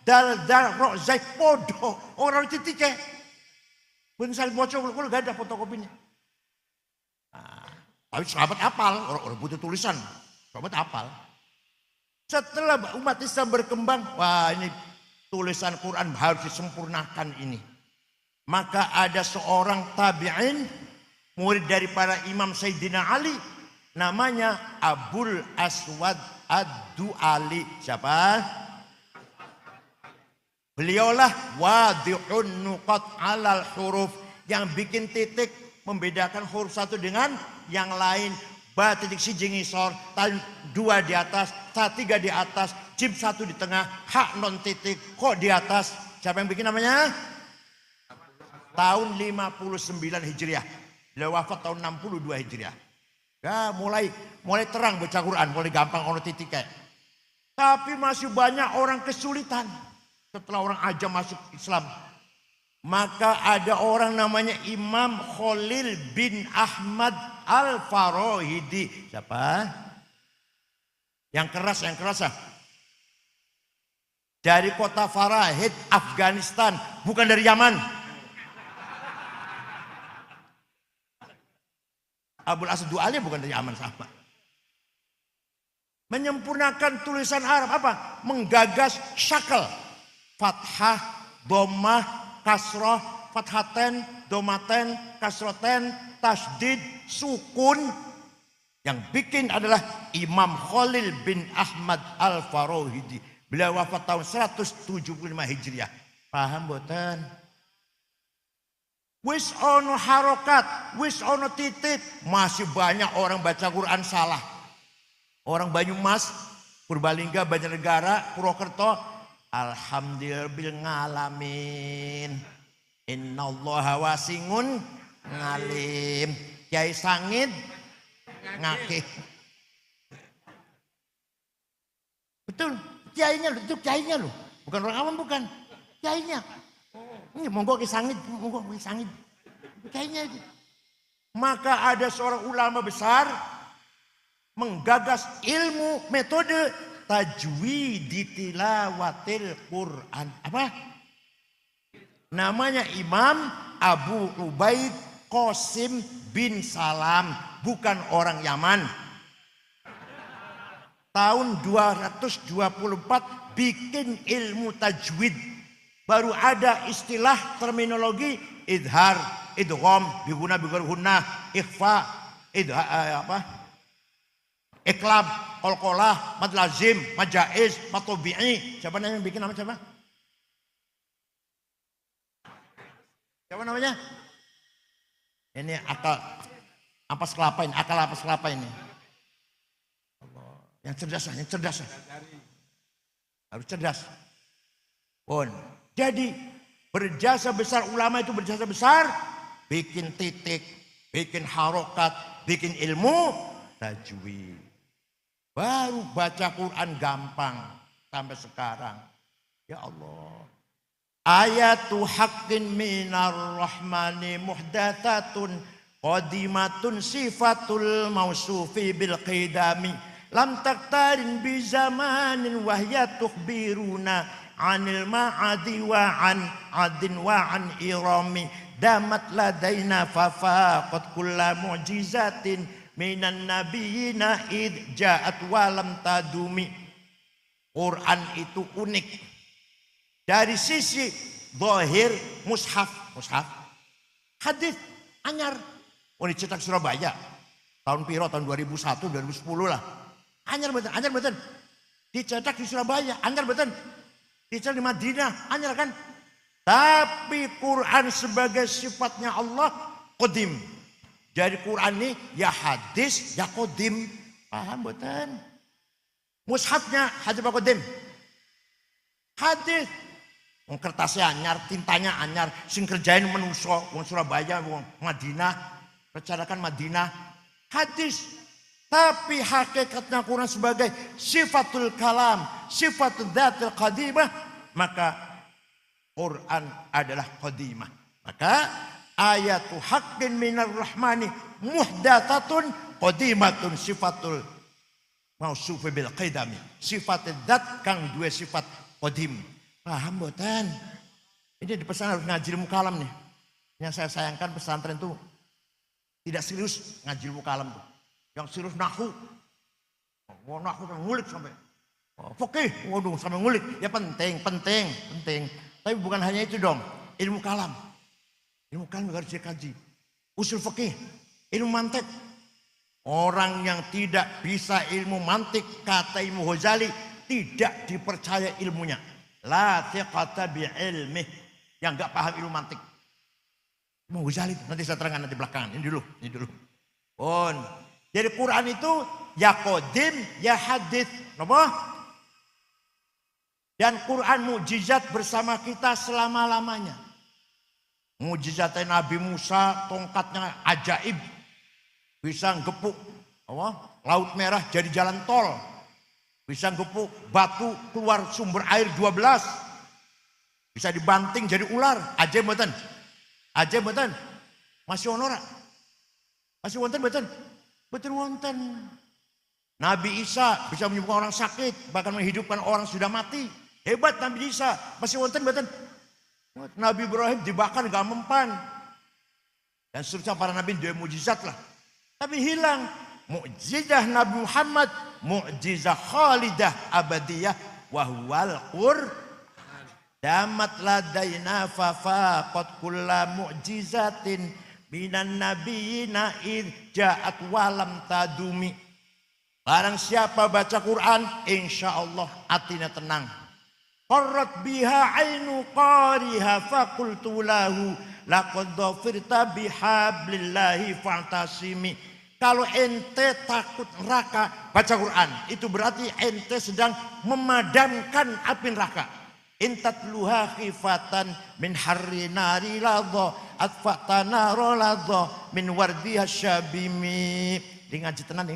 dal, ro, zai, podo. Orang titiknya. Bener saya baca, kalau nggak ada fotokopinya. Nah, tapi sahabat apal, orang butuh tulisan. Sahabat apal. Setelah umat Islam berkembang, wah ini tulisan Quran harus disempurnakan ini. Maka ada seorang tabi'in, murid daripada Imam Sayyidina Ali, namanya Abul Aswad Ad-Du'ali. Siapa? Beliaulah wadihun nuqat alal huruf, yang bikin titik membedakan huruf satu dengan yang lain. Ba titik siji ngisor, tan dua di atas, ta tiga di atas, jim satu di tengah, hak non titik, kok di atas. Siapa yang bikin namanya? Tahun 59 Hijriah. Beliau wafat tahun 62 Hijriah. Ya, mulai terang baca Quran, mulai gampang ono titiknya. Tapi masih banyak orang kesulitan setelah orang ajam masuk Islam. Maka ada orang namanya Imam Khalil bin Ahmad Al-Farahidi. Siapa? Yang keras ah. Dari kota Farahid, Afghanistan, bukan dari Yaman. Abul Aswad Du'ali bukan dari Yaman, sama. Menyempurnakan tulisan Arab apa? Menggagas syakal. Fathah, dhammah, kasroh, fathaten, domaten, kasroten, tasdid, sukun. Yang bikin adalah Imam Khalil bin Ahmad Al-Farahidi. Beliau wafat tahun 175 Hijriah. Paham boten? Wis ono harokat, wis ono titik. Masih banyak orang baca Quran salah. Orang Banyumas, Purbalingga, Banjarnegara, Purwokerto, alhamdulillah ngalamin. Innallaha wasingun ngalim. Kiai Sangid ngakih. Betul, kiainya loh. Bukan orang awam, bukan. Kiainya. Ini monggo Kiai Sangid. Kiainya itu. Maka ada seorang ulama besar menggagas ilmu metode tajwid tilawatil Quran. Apa? Namanya Imam Abu Ubaid Qasim bin Salam, bukan orang Yaman. Tahun 224 bikin ilmu tajwid. Baru ada istilah terminologi idhar, idgham, biguna bigurhunna, ikhfa, iklab, qalqalah, mad lazim, mad jaiz, mad tabi'i. Siapa yang bikin nama siapa? Siapa namanya? Ini akal ampas kelapa ini. Allah. Yang cerdas. Harus cerdas. Pun. Jadi berjasa besar, ulama itu berjasa besar, bikin titik, bikin harokat, bikin ilmu tajwid. Baru baca Quran gampang sampai sekarang. Ya Allah. Ayatu haqqin minar rahmani muhdathatun qadimatun sifatul mausufi bil qidami lam taktarin bi zamanin wahya tukhbiruna anil ma'adi wa an adin wa an irami damat ladaina fafaqat kulla mu'jizatin minan nabiyina id ja'at walam tadumi. Quran itu unik dari sisi zahir, mushaf hadis anyar. Dicetak Surabaya tahun piro, tahun 2001 2010 lah. Anyar betul dicetak di Surabaya, anyar betul dicetak di Madinah, anyar kan. Tapi Quran sebagai sifatnya Allah qadim. Jadi Quran ini ya hadis, ya qadim. Paham betul? Mushafnya hadis apa qadim? Hadis. Kertasnya anyar, tintanya anyar, sing kerjain menuso, wong Surabaya, wong Madinah, rencanakan Madinah, hadis. Tapi hakikatnya Quran sebagai sifatul kalam, sifatul dzatil qadimah, maka Quran adalah qadimah. Maka ayatu haqqin minar rahmani muhdathatun qadimatun sifatul mausufi bil qidami. Sifat dat kang dua sifat qadim. Paham mboten? Ini di pesan harus ngaji ilmu kalam nih. Yang saya sayangkan pesantren itu tidak serius ngaji ilmu kalam tuh. Yang serius nahu. Mau nahu ngulik sampai. Fikih, waduh sampai ngulik. Ya penting. Tapi bukan hanya itu dong. Ilmu kalam. Ilmu kalam harus dikaji. Usul fikih, ilmu mantik. Orang yang tidak bisa ilmu mantik, kata Imam Ghazali, tidak dipercaya ilmunya. La thiqata bi ilmih. Yang enggak paham ilmu mantik. Imam Ghazali, nanti saya terangkan nanti belakangan. Ini dulu. Jadi Quran itu ya qadim, ya hadits. Kenapa? Dan Quran mukjizat bersama kita selama-lamanya. Mukjizatnya Nabi Musa, tongkatnya ajaib. Bisa gepuk Laut Merah jadi jalan tol. Bisa gepuk batu keluar sumber air 12. Bisa dibanting jadi ular. Ajaib mboten? Ajaib mboten? Masih ono ora? Masih wonten mboten? Betul wonten. Nabi Isa bisa menyembuhkan orang sakit, bahkan menghidupkan orang sudah mati. Hebat Nabi Isa. Masih wonten mboten? Nabi Ibrahim dibakar gak mempan. Dan seterusnya para nabi dua mukjizat lah. Tapi hilang. Mukjizah Nabi Muhammad, mukjizah khalidah abadiyah, wahwal Qur'an. Damat ladaina fafaqat kulla mu'jizatin minan nabiyina id ja'at walam tadumi. Barang siapa baca Quran, insya Allah hatinya tenang. Qarrat biha ainu qariha faqultu lahu laqad dhafirta bihablillahi fa'tasimi. Kalau ente takut neraka, baca Quran. Itu berarti ente sedang memadamkan api neraka. Intatluha khifatan min harri nari ladha atfatana roladha min wardiha syabimi. Ini ngaji tenan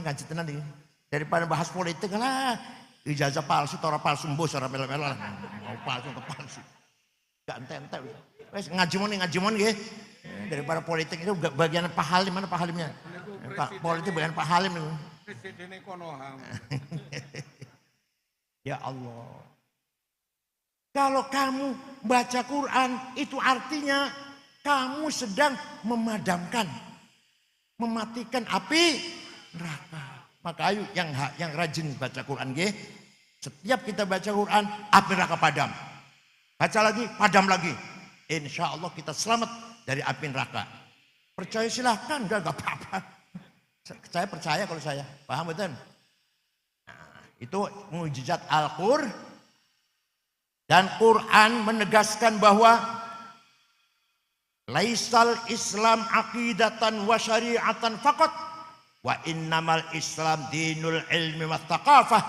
ini. Daripada bahas politik lah. Ijazah palsu, tora palsu, mbos, ora melo-melo lah. Mau palsu ke palsu. Gak ente-ente. Wes ngaji mon nggih. Daripada politik itu bagian Pak Halim, mana Pak Halimnya? Pak politik bagian Pak Halim itu. Presiden Konoham. Ya Allah. Kalau kamu baca Quran itu artinya kamu sedang memadamkan, mematikan api neraka. Maka ayo yang rajin baca Quran nggih. Setiap kita baca Quran, api neraka padam. Baca lagi, padam lagi. Insya Allah kita selamat dari api neraka. Percaya silahkan, enggak apa-apa. Saya percaya kalau saya. Paham betul? Nah, itu mukjizat Al-Qur'an. Dan Quran menegaskan bahwa laisal Islam aqidatan wa syari'atan faqat wa innamal Islam dinul ilmi wa thaqafah,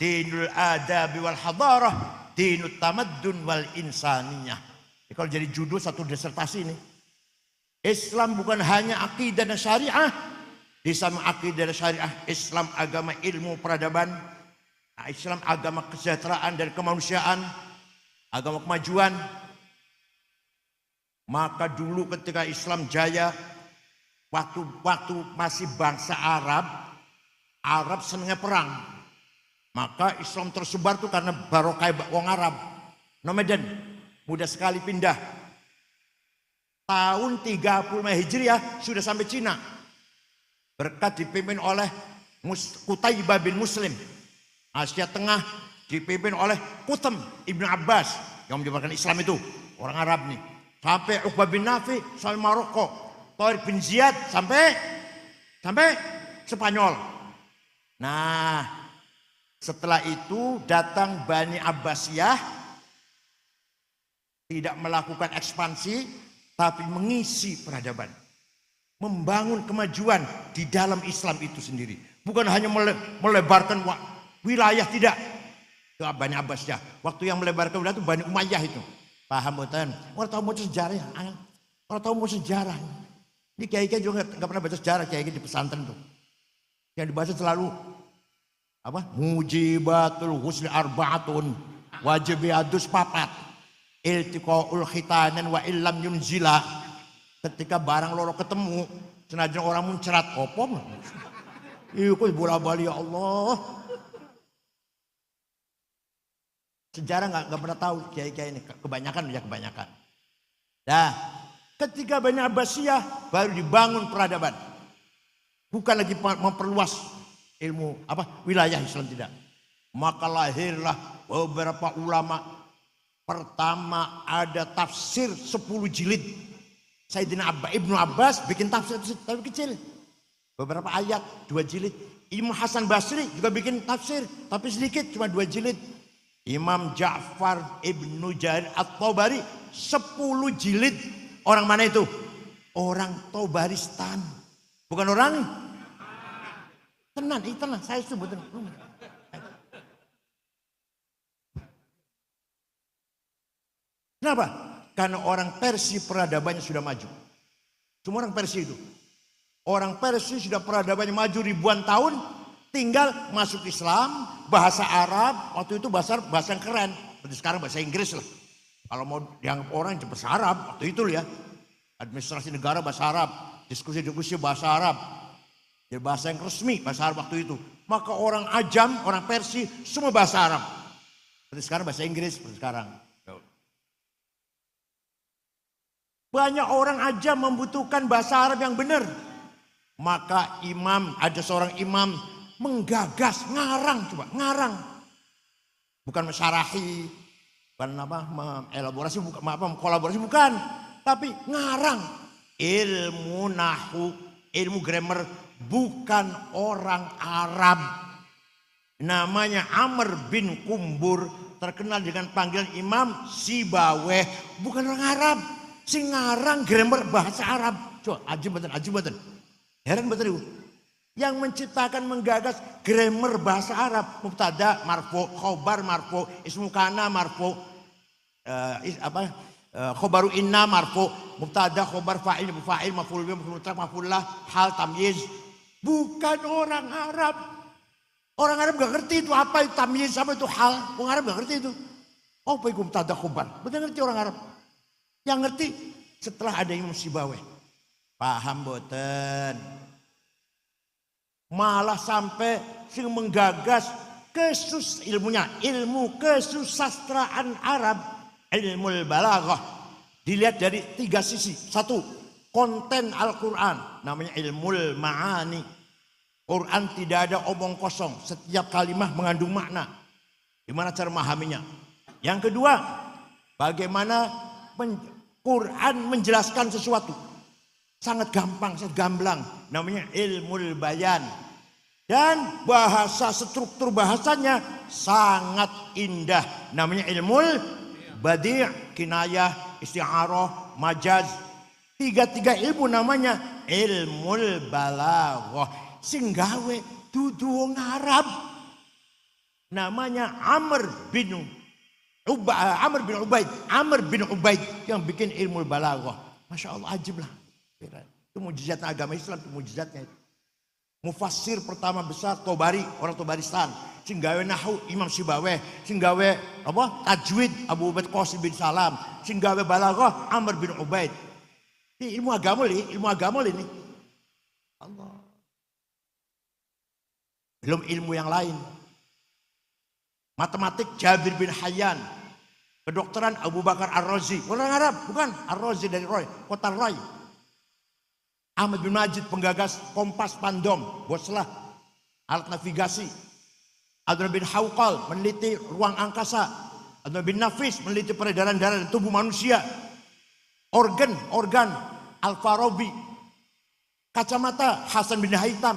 dinul adabi wal hadarah, dinut tamaddun wal insaniyah. Kalau jadi judul satu disertasi ini, Islam bukan hanya akidah dan syariah. Islam akidah dan syariah, Islam agama ilmu peradaban, Islam agama kesejahteraan dan kemanusiaan, agama kemajuan. Maka dulu ketika Islam jaya, waktu masih bangsa Arab senangnya perang. Maka Islam tersebar tuh karena barokah wong Arab. Nomaden, mudah sekali pindah. Tahun 30 Hijriah sudah sampai Cina. Berkat dipimpin oleh Qutaibah bin Muslim. Asia Tengah dipimpin oleh Qutham Ibn Abbas yang menyebarkan Islam itu. Orang Arab nih. Sampai Uqbah bin Nafi sampai Maroko. Tariq bin Ziyad sampai Spanyol. Nah, setelah itu datang Bani Abbasiyah, tidak melakukan ekspansi tapi mengisi peradaban, membangun kemajuan di dalam Islam itu sendiri, bukan hanya melebarkan wilayah, tidak. Itu Bani Abbasiyah. Waktu yang melebarkan wilayah itu Bani Umayyah itu. Paham betul? Orang tahu mau sejarah, orang tahu mau sejarah. Ini kiai-kiai juga nggak pernah baca sejarah, kiai di pesantren tuh. Yang dibaca selalu apa? Mujibatul husni arba'atun, wajibiadus papat. iltiqaul khitanan wa illam yunzila. Ketika barang loro ketemu, senajan orang muncrat opom. Iku bola-bali ya Allah. Sejarah nggak pernah tahu kiai-kiai ini, kebanyakan ya kebanyakan. Nah, ketika Bani Abbasiyah baru dibangun peradaban. Bukan lagi memperluas ilmu wilayah Islam, tidak. Maka lahirlah beberapa ulama. Pertama ada tafsir 10 jilid. Sayyidina Ibnu Abbas bikin tafsir tapi kecil. Beberapa ayat 2 jilid. Imam Hasan Basri juga bikin tafsir tapi sedikit, cuma 2 jilid. Imam Ja'far Ibnu Jarir At-Tabari 10 jilid. Orang mana itu? Orang Tabaristan. Bukan orang tenang, saya sebutin. Kenapa? Karena orang Persia peradabannya sudah maju. Semua orang Persia itu. Orang Persia sudah peradabannya maju ribuan tahun. Tinggal masuk Islam, bahasa Arab. Waktu itu bahasa yang keren. Seperti sekarang bahasa Inggris lah. Kalau mau dianggap orang bahasa Arab. Waktu itu ya. Administrasi negara bahasa Arab. Diskusi bahasa Arab. Jadi bahasa yang resmi bahasa Arab waktu itu. Maka orang Ajam, orang Persia semua bahasa Arab. Seperti sekarang bahasa Inggris. Seperti sekarang. Banyak orang aja membutuhkan bahasa Arab yang benar. Maka ada seorang imam menggagas, ngarang. Bukan mensyarahi, bukan elaborasi, kolaborasi, bukan. Tapi ngarang. Ilmu nahu, ilmu grammar, bukan orang Arab. Namanya Amr bin Kumbur, terkenal dengan panggilan Imam Sibaweh, bukan orang Arab. Sing ngarang grammar bahasa Arab. Coba ajib betul. Heran betul itu. Yang menciptakan menggagas grammar bahasa Arab. Mubtada marfu, khobar marfu, ismu kana marfu, khobaru inna marfu, mubtada khobar fa'il maf'ul bih maf'ul lah, hal tamyiz. Bukan orang Arab. Orang Arab gak ngerti itu apa itu tamyiz, apa itu hal. Orang Arab gak ngerti itu. Apa itu mubtada khobar? Betul ngerti orang Arab. Yang ngerti setelah ada Imam Sibaweh. Paham boten? Malah sampai sing menggagas ilmu kesusastraan Arab, ilmu balaghah. Dilihat dari 3 sisi. 1, konten Al-Quran, namanya ilmu ma'ani. Quran tidak ada omong kosong, setiap kalimah mengandung makna. Gimana cara memahaminya? Yang kedua, bagaimana Quran menjelaskan sesuatu. Sangat gampang, sangat gamblang. Namanya ilmu bayan. Dan bahasa, struktur bahasanya sangat indah. Namanya ilmu badi', kinayah, isti'arah, majaz. 3 ilmu namanya ilmu balaghah. Sing gawe dudu wong Arab. Namanya Amr bin Ubaid yang bikin ilmu balaghah. Masya Allah, ajib lah. Itu mujizat agama Islam, itu mujizatnya itu. Mufassir pertama besar Tabari, orang Tabaristan. Sing gawe nahwu Imam Sibaweh, sing gawe tajwid Abu Ubaid Qasim bin Salam, sing gawe balaghah Amr bin Ubaid. Ini ilmu agama ini. Allah. Belum ilmu yang lain. Matematik Jabir bin Hayyan. Kedokteran Abu Bakar Ar-Razi. Orang Arab, bukan. Ar-Razi dari Roy, kota Roy. Ahmad bin Majid penggagas kompas pandom, boslah, alat navigasi. Adnan bin Hawqal meneliti ruang angkasa. Adnan bin Nafis meneliti peredaran darah di tubuh manusia. Organ Al-Farabi. Kacamata Hasan bin Haytham.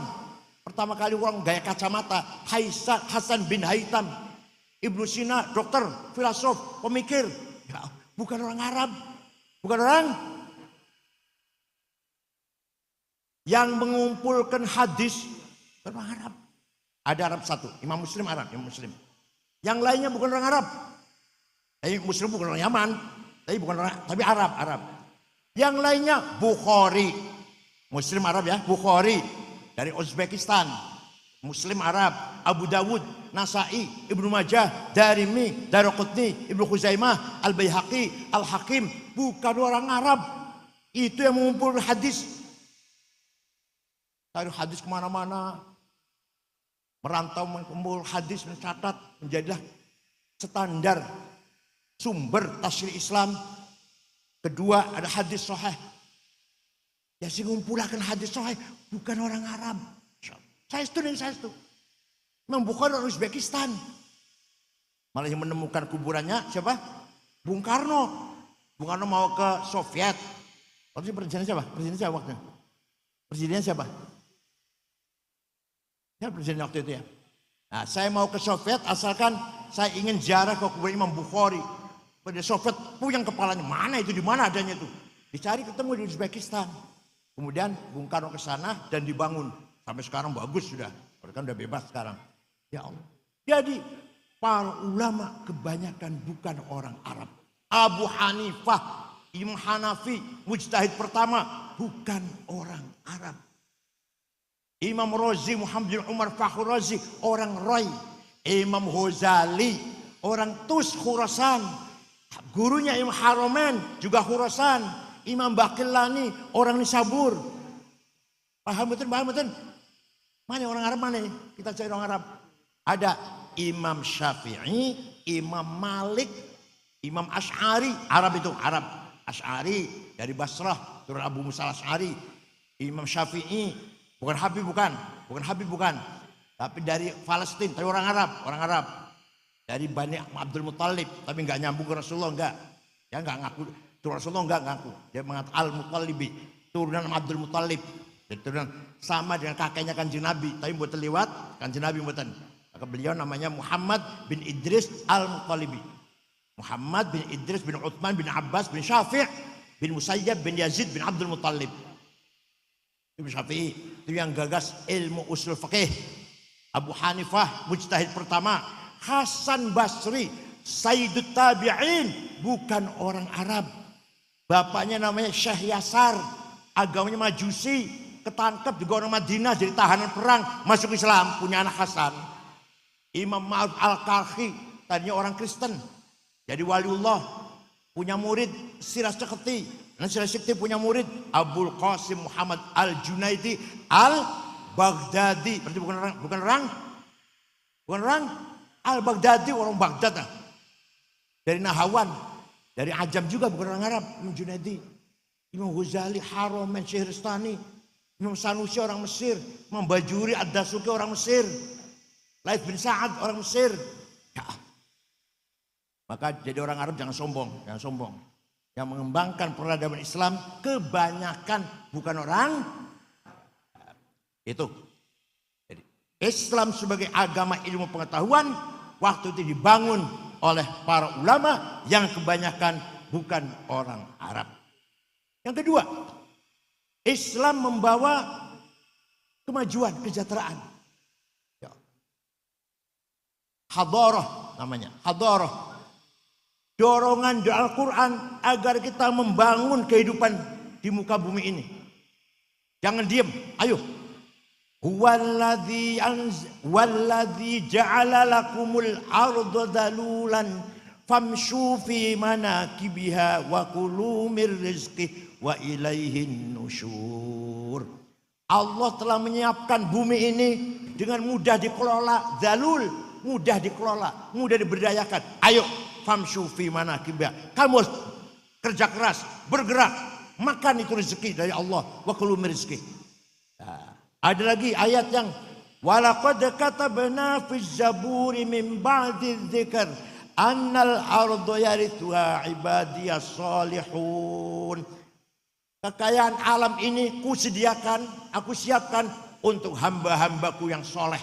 Pertama kali orang gaya kacamata Hasan bin Haytham. Ibnu Sina, dokter, filosof, pemikir. Ya, bukan orang Arab. Bukan orang yang mengumpulkan hadis. Bukan orang Arab. Ada Arab satu, Imam Muslim Arab, Imam Muslim. Yang lainnya bukan orang Arab. Tapi Muslim bukan orang Yaman. Tapi Arab. Yang lainnya Bukhari. Muslim Arab ya, Bukhari. Dari Uzbekistan. Muslim Arab, Abu Dawud, Nasai, Ibnu Majah, Darimi, Daraqutni, Ibnu Khuzaimah, Al-Baihaqi, Al-Hakim. Bukan orang Arab. Itu yang mengumpulkan hadis. Taruh hadis kemana-mana. Merantau mengumpul hadis, mencatat. Menjadilah standar sumber tafsir Islam. Kedua ada hadis sahih. Ya sih ngumpulkan hadis sahih. Bukan orang Arab. Saya itu. Imam Bukhari orang Uzbekistan. Malah yang menemukan kuburannya siapa? Bung Karno. Bung Karno mau ke Soviet. Waktu presiden siapa? Presiden siapa waktunya? Presiden siapa? Ya presiden waktu itu ya. Nah saya mau ke Soviet asalkan saya ingin ziarah ke kuburan Imam Bukhari. Pada Soviet puyeng kepalanya. Mana itu? Di mana adanya itu? Dicari ketemu di Uzbekistan. Kemudian Bung Karno ke sana dan dibangun. Sampai sekarang bagus sudah. Kan udah bebas sekarang. Ya Allah. Jadi para ulama kebanyakan bukan orang Arab. Abu Hanifah, Imam Hanafi, mujtahid pertama bukan orang Arab. Imam Razi, Muhammad bin Umar Fakhr Razi, orang Roy. Imam Ghazali, orang Tus Khurasan. Gurunya Imam Haromen juga Khurasan. Imam Baqillani, orang Nisabur. Paham betul? Mana orang Arab mana ini? Kita cari orang Arab. Ada Imam Syafi'i, Imam Malik, Imam Asy'ari. Arab itu, Arab. Asy'ari dari Basrah, turun Abu Musa Asy'ari. Imam Syafi'i, bukan Habib bukan. Tapi dari Palestina, tapi orang Arab. Dari Bani Abdul Muttalib, tapi enggak nyambung ke Rasulullah, enggak. Ya enggak ngaku, turun Rasulullah enggak ngaku. Dia mengatakan Al-Muttalibi, turunan Abdul Muttalib. Turunan sama dengan kakeknya Kanjeng Nabi, tapi buat terliwat Kanjeng Nabi buatan. Maka beliau namanya Muhammad bin Idris Al-Muttalibi. Muhammad bin Idris bin Uthman bin Abbas bin Syafi' bin Musayyab bin Yazid bin Abdul Muttalib. Ibnu Syafi'i itu yang gagas ilmu usul fiqih. Abu Hanifah mujtahid pertama. Hasan Basri Sayyidut Tabi'in, bukan orang Arab. Bapaknya namanya Syekh Yasar, agamanya Majusi. Ketangkep juga orang Madinah jadi tahanan perang, masuk Islam, punya anak Hasan. Imam Ma'ruf Al-Karhi tadinya orang Kristen, jadi waliullah, punya murid Siraj Sekti. Nah Siraj Sekti punya murid Abul Qasim Muhammad Al-Junaidi Al-Baghdadi. Berarti bukan orang Al-Baghdadi, orang Baghdad. Dari Nahawan, dari Ajam juga, bukan orang Arab. Imam Junaidi, Imam Ghazali, Haromen, Syehristani. Imam Sanusi orang Mesir, Imam Bajuri Ad-Dasuki orang Mesir, Laith bin Sa'ad orang Mesir. Ya. Maka jadi orang Arab jangan sombong. Yang mengembangkan peradaban Islam kebanyakan bukan orang itu. Jadi, Islam sebagai agama ilmu pengetahuan waktu itu dibangun oleh para ulama yang kebanyakan bukan orang Arab. Yang kedua, Islam membawa kemajuan, kesejahteraan. Ya. Hadarah namanya, hadarah. Dorongan di Al-Quran agar kita membangun kehidupan di muka bumi ini. Jangan diam, ayo. Walladzi ja'ala lakumul arda dalulan famshu fi manakibiha wa kulu mir rizqih wa ilaihin nusyur. Allah telah menyiapkan bumi ini dengan mudah dikelola, dalul, mudah dikelola, mudah diberdayakan. Ayo, famshu fi manakibiha. Kamu harus kerja keras, bergerak, makan itu rezeki dari Allah. Wa kulu mir rizqih. Ada lagi ayat yang walaqad katabna fi zaburi min ba'di dzikr annal arda yarithuha ibadiyas salihun. Kekayaan alam ini aku siapkan untuk hamba-hambaku yang soleh.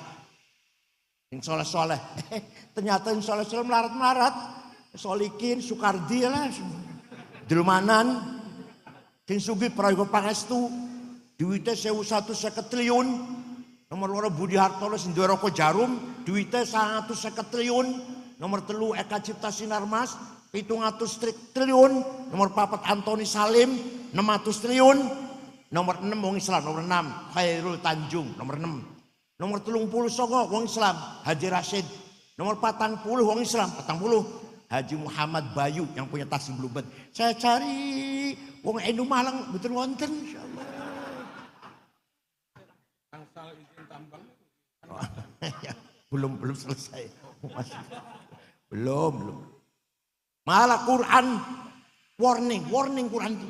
Yang soleh-soleh. Ternyata yang soleh-soleh melarat-melarat. Solikin, Sukardi lah. Delmanan. Sing sugih prayoga pangestu. Duitnya 150 triliun. Nomor loro Budi Hartono sing duwe rokok Jarum. Duitnya 150 triliun. Nomor 3 Eka Cipta Sinarmas 700 triliun. Nomor 4 Antoni Salim 600 triliun. Nomor 6 wong Islam, nomor 6 Khairul Tanjung, nomor 6. Nomor 39 wong Islam, Haji Rashid. Nomor 40 wong Islam, 40 Haji Muhammad Bayu yang punya taksi Bluebird. Saya cari wong Enu Malang betul wonten insyaallah. Angsal izin tambang. belum selesai. Belum. Malah Quran warning Quran itu.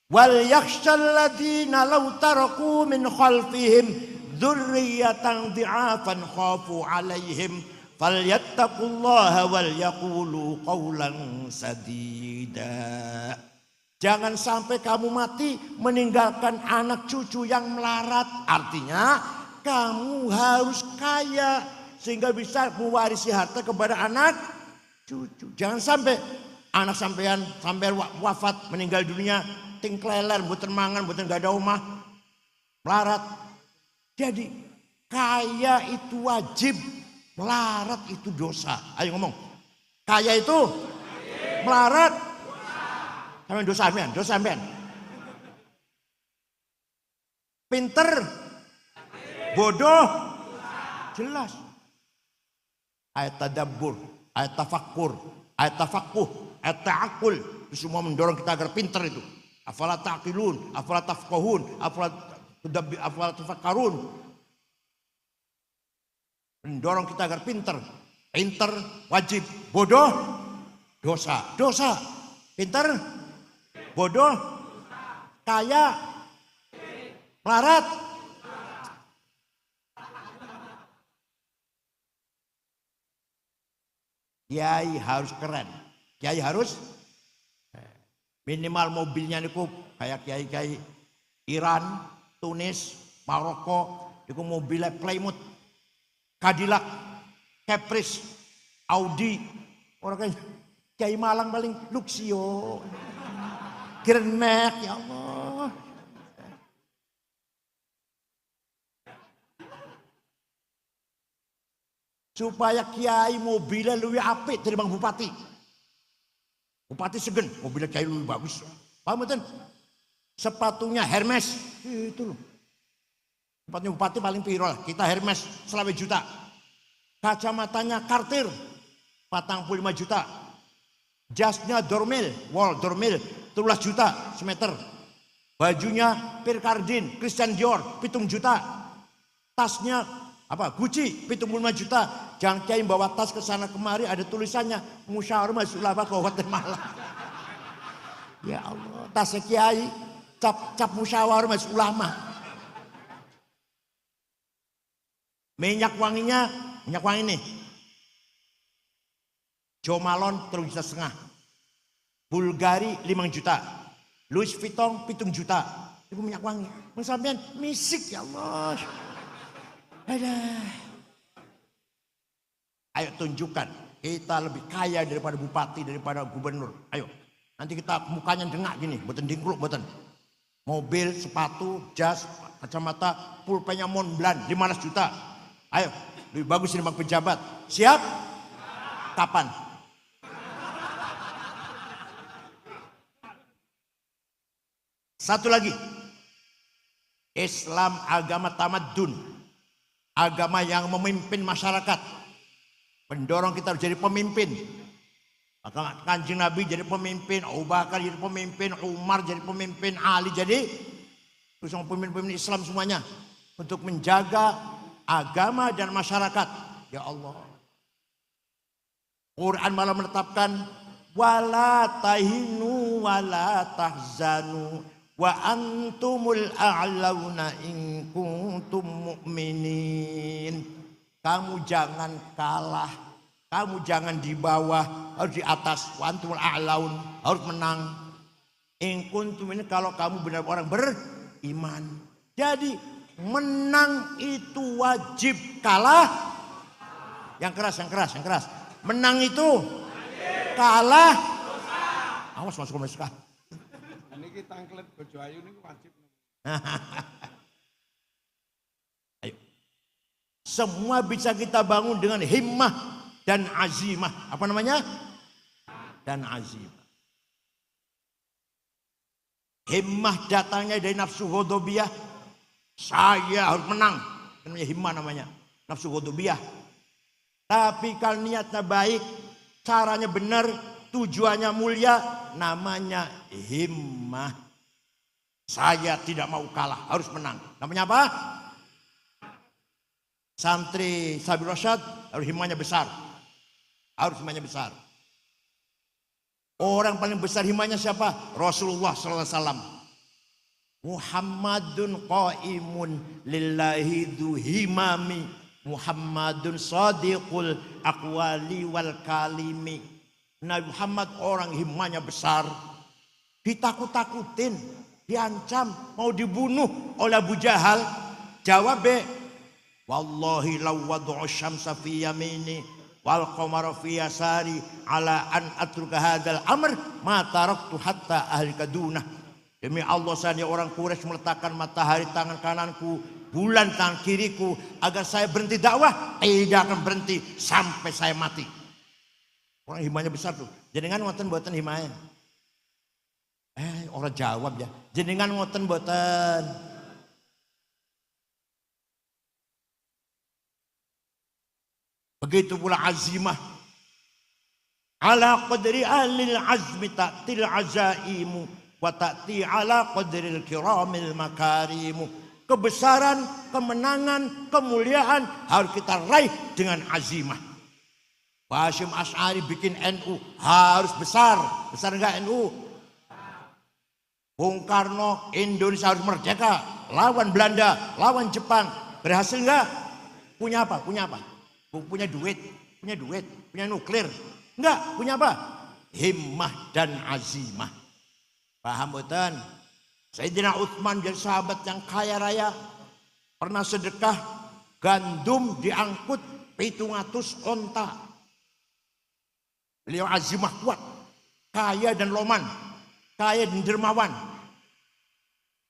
Wal yakhshal ladzina law taraku min khalfihim dzurriyyatan dhi'afan khafu 'alaihim falyattaqullaha wal yaqulu qawlan sadida. Jangan sampai kamu mati meninggalkan anak cucu yang melarat. Artinya kamu harus kaya sehingga bisa mewarisi harta kepada anak cucu. Jangan sampai anak sampean wafat meninggal dunia tingkleler mboten mangan mboten gak ada omah melarat. Jadi kaya itu wajib, melarat itu dosa. Ayo ngomong. Kaya itu melarat. Sampean dosa sampean. Pinter, bodoh, jelas. Ayat tadabbur, ayat tafakkur, ayat tafakuh, ayat ta'akul. Itu semua mendorong kita agar pinter itu. Afala ta'qilun, afala tafqahun, afala tafakkarun. Mendorong kita agar pinter. Pinter wajib, bodoh dosa. Pinter, bodoh, kaya, melarat. Kiai harus keren. Kiai harus minimal mobilnya niku kayak kiai-kiai Iran, Tunis, Maroko, niku mobilnya Plymouth, Cadillac, Caprice, Audi. Orang kayak Kiai Malang paling Luxio, Grand Max, ya Allah. Supaya kiai mobilnya lebih apik dari bang bupati. Bupati segen, mobilnya kiai lebih bagus. Paham betul? Sepatunya Hermes, itu loh. Sepatunya bupati paling piro lah, kita Hermes 20 juta. Kacamatanya Cartier 45 juta. Jasnya Dormil, wall Dormil 13 juta semeter. Bajunya Pierre Cardin, Christian Dior 7 juta. Tasnya Gucci 75 juta. Jangan kiai bawa tas ke sana kemari ada tulisannya Musyawarah Majelis Ulama Kabupaten Malang. Ya Allah, tasnya kiai cap Musyawarah Majelis Ulama. Minyak wangi nih. Jo Malone 3,5 juta. Bulgari 5 juta. Louis Vuitton 7 juta. Itu minyak wangi. Sampean misik ya Allah. Ayo tunjukkan kita lebih kaya daripada bupati, daripada gubernur. Ayo, nanti kita mukanya dengak gini, boten dingkluk boten. Mobil, sepatu, jas, kacamata, pulpennya Montblanc 15 juta. Ayo, lebih bagus ini bang pejabat. Siap? Kapan? Satu lagi, Islam agama tamadun, agama yang memimpin masyarakat. Mendorong kita harus jadi pemimpin. Maka Kanjeng Nabi jadi pemimpin, Abu Bakar jadi pemimpin, Umar jadi pemimpin, Ali jadi pemimpin Islam semuanya. Untuk menjaga agama dan masyarakat. Ya Allah. Quran malah menetapkan wala tahinu wala tahzanu wa antumul a'launa in kuntum mu'minin. Kamu jangan kalah, kamu jangan di bawah, harus di atas. Wa antumul a'laun, harus menang. In kuntum ini kalau kamu benar orang beriman. Jadi menang itu wajib, kalah yang keras. Menang itu kalah. Awas masuk ke sekolah. Niki tangklet bojo ayu niku wajib. Ayo. Semua bisa kita bangun dengan himmah dan azimah. Apa namanya? Dan azimah. Himmah datangnya dari nafsu ghadabiyah. Saya harus menang. namanya himmah namanya. Nafsu ghadabiyah. Tapi kalau niatnya baik, caranya benar, tujuannya mulia, namanya himmah. Saya tidak mau kalah, harus menang. Namanya apa? Santri Sabil Rasyad harus himmahnya besar. Harus himmahnya besar. Orang paling besar himmahnya siapa? Rasulullah SAW. Muhammadun qaimun lillahi dhu himami. Muhammadun sadiqul aqwali wal kalimi. Nabi Muhammad orang himmahnya besar. Ditakut-takutin, diancam, mau dibunuh oleh Abu Jahal. Jawab, wallahi law wadu'u syamsa fi yamini wal qamara fi yasari ala an atruka hadzal amr ma taraktu hatta ahlika dunah. Demi Allah, saya orang Quraisy meletakkan matahari tangan kananku, bulan tangan kiriku, agar saya berhenti dakwah, tidak akan berhenti sampai saya mati. Orang himmahnya besar tuh. Jenengan ngoten mboten himmahnya? Orang jawab ya. Jenengan ngoten mboten? Begitu pula azimah. Ala qadri ahlil azmi ta'til azaimu wa ta'ti ala qadril kiramil makarimu. Kebesaran, kemenangan, kemuliaan harus kita raih dengan azimah. Hasyim Asy'ari bikin NU harus besar. Besar enggak NU? Bung Karno, Indonesia harus merdeka. Lawan Belanda, lawan Jepang. Berhasil enggak? Punya apa? Punya apa? Punya duit, punya nuklir. Enggak, punya apa? Himmah dan azimah. Paham betul? Sayyidina Utsman jadi sahabat yang kaya raya. Pernah sedekah gandum diangkut 700 onta. Beliau azimah kuat. Kaya dan loman. Kaya dan dermawan.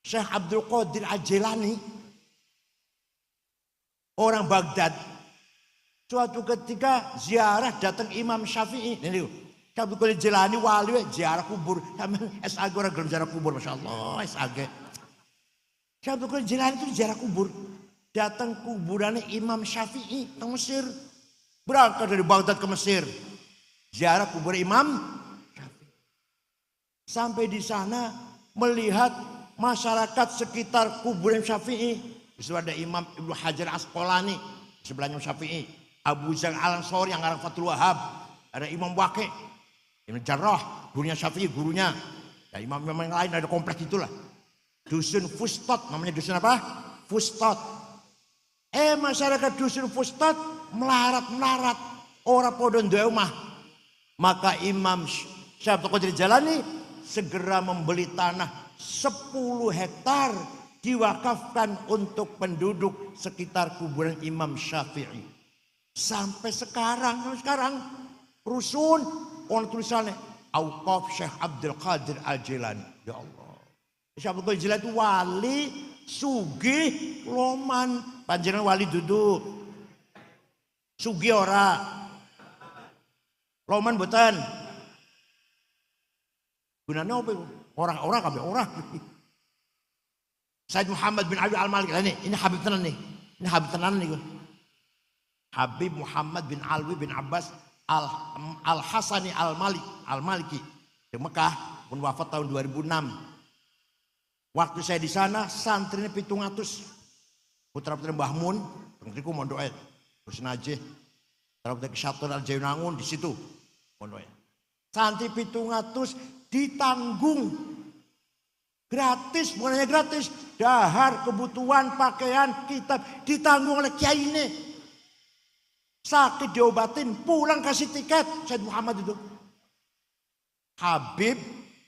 Syekh Abdul Qadir Al-Jilani, orang Baghdad, suatu ketika ziarah datang Imam Syafi'i. Ini Abdul Qadir Jilani wali ziarah kubur. SAG orang gelem ziarah kubur, Masya Allah. SAG. Abdul Qadir Jilani itu ziarah kubur. Datang kuburannya Imam Syafi'i ke Mesir. Berangkat dari Baghdad ke Mesir. Ziarah kubur Imam Syafi'i. Sampai di sana melihat masyarakat sekitar kuburan Syafi'i. Di situ ada Imam Ibnu Hajar Asqalani, sebelahnya Syafi'i. Abu Zar Al-Ansori yang ngarang Fathul Wahhab. Ada Imam Waqi', Ibnu Jarrah, gurunya Syafi'i, gurunya. Ya, imam-imam yang lain ada kompleks itulah. Dusun Fustat, namanya dusun apa? Fustat. Masyarakat dusun Fustat melarat. Orang podo duwe omah. Maka Imam Syekh Abdul Qadir Jalani segera membeli tanah 10 hektar diwakafkan untuk penduduk sekitar kuburan Imam Syafi'i. Sampai sekarang rusun orang tulisannya Auqaf Syekh Abdul Qadir Al-Jilani. Ya Allah. Syekh Abdul Qadir Al-Jilani itu wali, sugih, loman. Panjenengan wali duduk. Sugih ora. Loman mboten. Gunanya apa? Orang-orang kabeh orang. Said Muhammad bin Ali Al-Maliki. Ini Habib tenan nih. Ini Habib tenan nih. Habib Muhammad bin Alwi bin Abbas Al-Hasani Al-Maliki. Di Mekah, pun wafat tahun 2006. Waktu saya di sana, santrinya 700. Putra-putra Mbah Mun, tentriku mondoke. Terus Najih, putra-putra Kesatuan Al-Jayunangun di situ. Mondoke. Santri 700 ditanggung. Gratis, bukan hanya gratis. Dahar, kebutuhan, pakaian, kitab ditanggung oleh kiai ini. Sakit diobatin, pulang kasih tiket. Said Muhammad itu. Habib,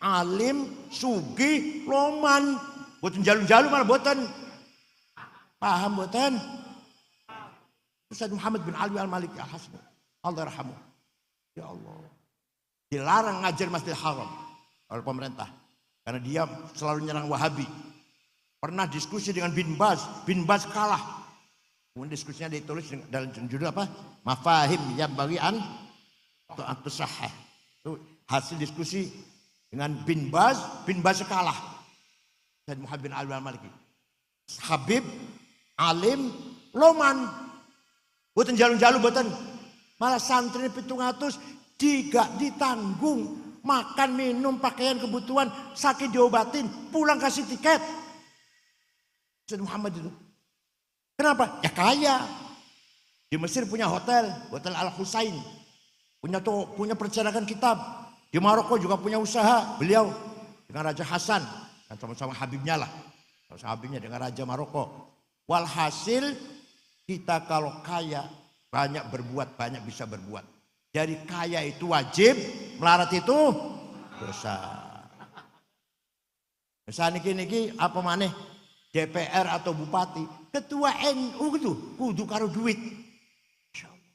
alim, sugi, loman. Buatan jalu-jalu malah buatan. Paham buatan? Said Muhammad bin Ali Al-Maliki Al-Hasani. Allah yarhamu. Ya Allah. Dilarang ngajar Masjidil Haram oleh pemerintah. Karena dia selalu nyerang Wahabi. Pernah diskusi dengan Bin Baz kalah. Kemudian diskusinya ditulis dalam judul apa? Mafahim yang bagian atau sahih. Itu hasil diskusi dengan Bin Baz kalah. Said Muhammad bin Ali Al-Maliki. Habib, alim, loman. Boten jalu-jalu boten. Malah santri 700 tidak ditanggung. Makan, minum, pakaian, kebutuhan, sakit diobatin, pulang kasih tiket. Sayyid Muhammad itu. Kenapa? Ya kaya. Di Mesir punya hotel Al-Husain. Punya percetakan kitab. Di Maroko juga punya usaha. Beliau dengan Raja Hasan. Dan sama-sama Habibnya lah. Sama Habibnya dengan Raja Maroko. Walhasil kita kalau kaya banyak berbuat, banyak bisa berbuat. Jadi kaya itu wajib, melarat itu dosa. Misalnya niki apa maneh DPR atau bupati, ketua NU itu kudu karo duit.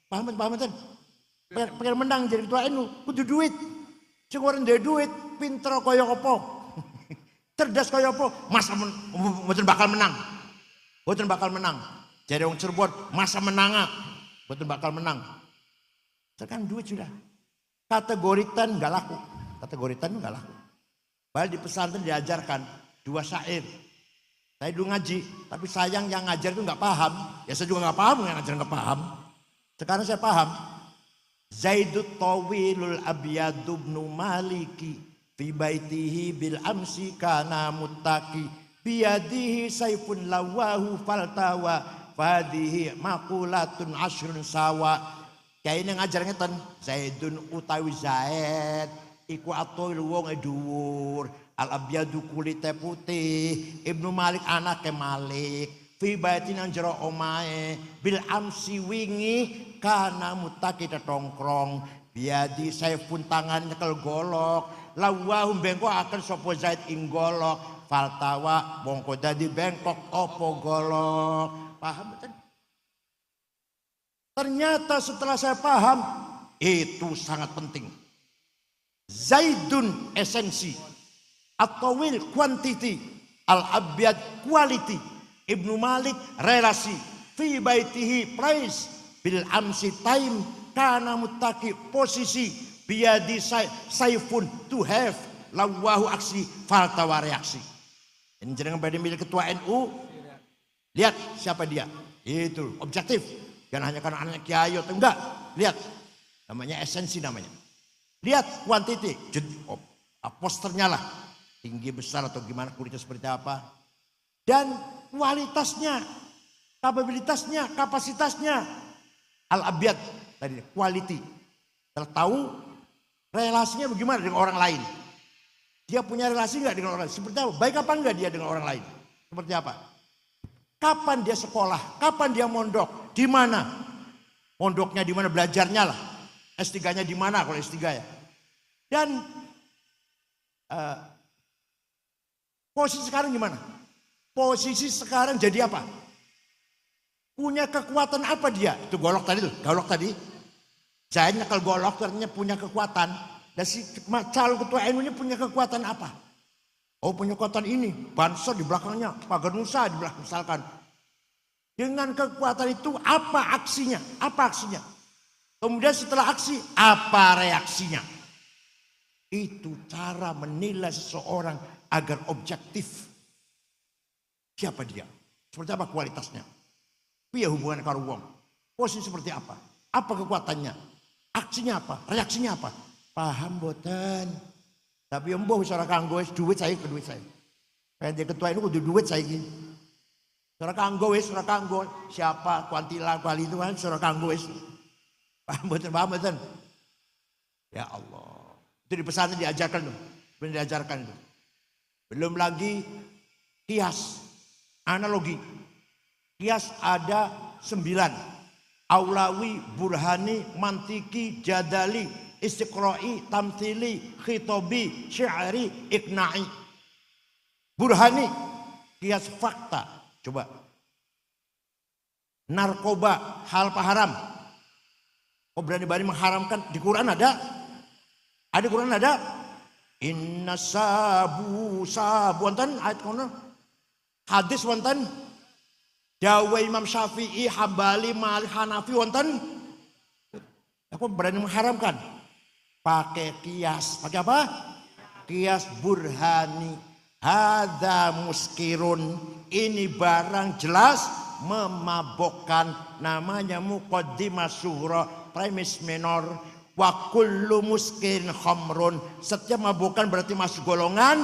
Paham kan? Pengen menang jadi ketua NU kudu duit. Sing ora ndek duit, pinter kaya apa? Cerdas kaya apa? Masa mboten bakal menang. Mboten bakal menang. Jadi wong Cirebon masa menang, mboten bakal menang. Sekarang duit sudah. Kategoritan enggak laku. Kategoritan enggak laku. Padahal di pesantren diajarkan 2 syair. Saya dulu ngaji, tapi sayang yang ngajar itu enggak paham. Ya saya juga enggak paham, yang ngajar enggak paham. Sekarang saya paham. Zaidut tawilul abyadu ibnu maliki fi baitihi bil amsi kana muttaqi biyadihi saifun lawahu faltawa fadihi maqulatun ashrun sawa. Kayak ini ngajar ngeten, Zaidun utawi Zaid iku atoil wong dhuwur, al-abyadu kulite putih, Ibnu Malik anake Malik, fi baitin jero omahe, bil amsi wingi kana mutaki tetongkrong, biadi saifun tangan nyekel golok, lawahum bengkok akan sapa Zaid ing golok, faltawa bongko dadi bengkok opo golok. Paham betul? Ternyata setelah saya paham, itu sangat penting. Zaidun esensi, at-tawil quantity, al-abyad quality, Ibnu Malik relasi, fi baitihi price, bil amsi time, kana muttaqi posisi, biadi saifun to have, lawahu aksi, faltawa reaksi. Ini jangan pada milik ketua NU, lihat siapa dia, itu objektif. Jangan hanya karena anak kiai atau enggak. Lihat. Namanya esensi namanya. Lihat kuantiti. Posternya lah. Tinggi besar atau gimana kulitnya seperti apa. Dan kualitasnya. Kapabilitasnya. Kapasitasnya. Al-abyad. Tadi quality. Kita tahu relasinya bagaimana dengan orang lain. Dia punya relasi enggak dengan orang lain. Seperti apa? Baik apa enggak dia dengan orang lain. Seperti apa? Kapan dia sekolah? Kapan dia mondok? Di mana? Mondoknya di mana? Belajarnya lah. S3-nya di mana kalau S3 ya? Dan posisi sekarang gimana? Posisi sekarang jadi apa? Punya kekuatan apa dia? Itu golok tadi tuh, golok tadi. Saya nyekel golok ternyata punya kekuatan. Dan si calon ketua NU-nya punya kekuatan apa? Oh punya kekuatan ini, banser di belakangnya, pagar Nusa di belakang misalkan. Dengan kekuatan itu apa aksinya? Apa aksinya? Kemudian setelah aksi, apa reaksinya? Itu cara menilai seseorang agar objektif. Siapa dia? Seperti apa kualitasnya? Piye hubungan karo wong? Posisi seperti apa? Apa kekuatannya? Aksinya apa? Reaksinya apa? Paham boten? Tapi embuh wis ora kanggo duit saya ke duit saya. Kayak ketua itu kudu duit saya iki. Ora kanggo wis, ora kanggo. Siapa kuantila kuali itu kan ora kanggo wis. Paham boten? Ya Allah. Itu di pesantren diajarkan tuh. Benar diajarkan itu. Belum lagi kias, analogi. Kias ada 9. Aulawi, burhani, mantiki, jadali, istiqra'i, tamthili, khitobi, syi'ri, ikna'i. Burhani, kias fakta. Coba. Narkoba, hal haram. Kok berani-berani mengharamkan? Di Quran ada? Ada Quran ada? Inna sabu wonten ayat kono. Hadis wonten. Dawa Imam Syafi'i, Hambali, Malik, Hanafi wonten. Aku berani mengharamkan. Pakai kias. Pakai apa? Kias burhani. Hadza muskirun. Ini barang jelas memabokkan, namanya muqaddimah sughra, premis minor. Wa kullu muskirin khamrun, setiap mabukkan berarti masuk golongan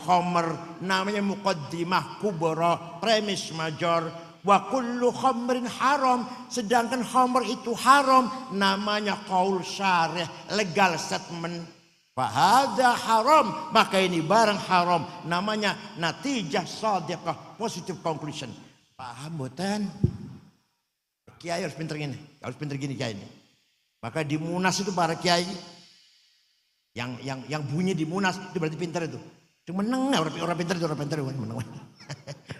khamr, namanya muqaddimah kubra, premis major. Wa kullu khamrin haram, sedangkan khamr itu haram, namanya qaul syarih, legal statement. Fahada haram, maka ini barang haram, namanya natijah shadiqah, positive conclusion. Paham boten? Kiai harus pinter gini, harus pinter gini kiai ini. Maka di Munas itu para kiai yang bunyi di Munas itu berarti pintar itu. Cuma menang orang pintar itu orang pintar menang.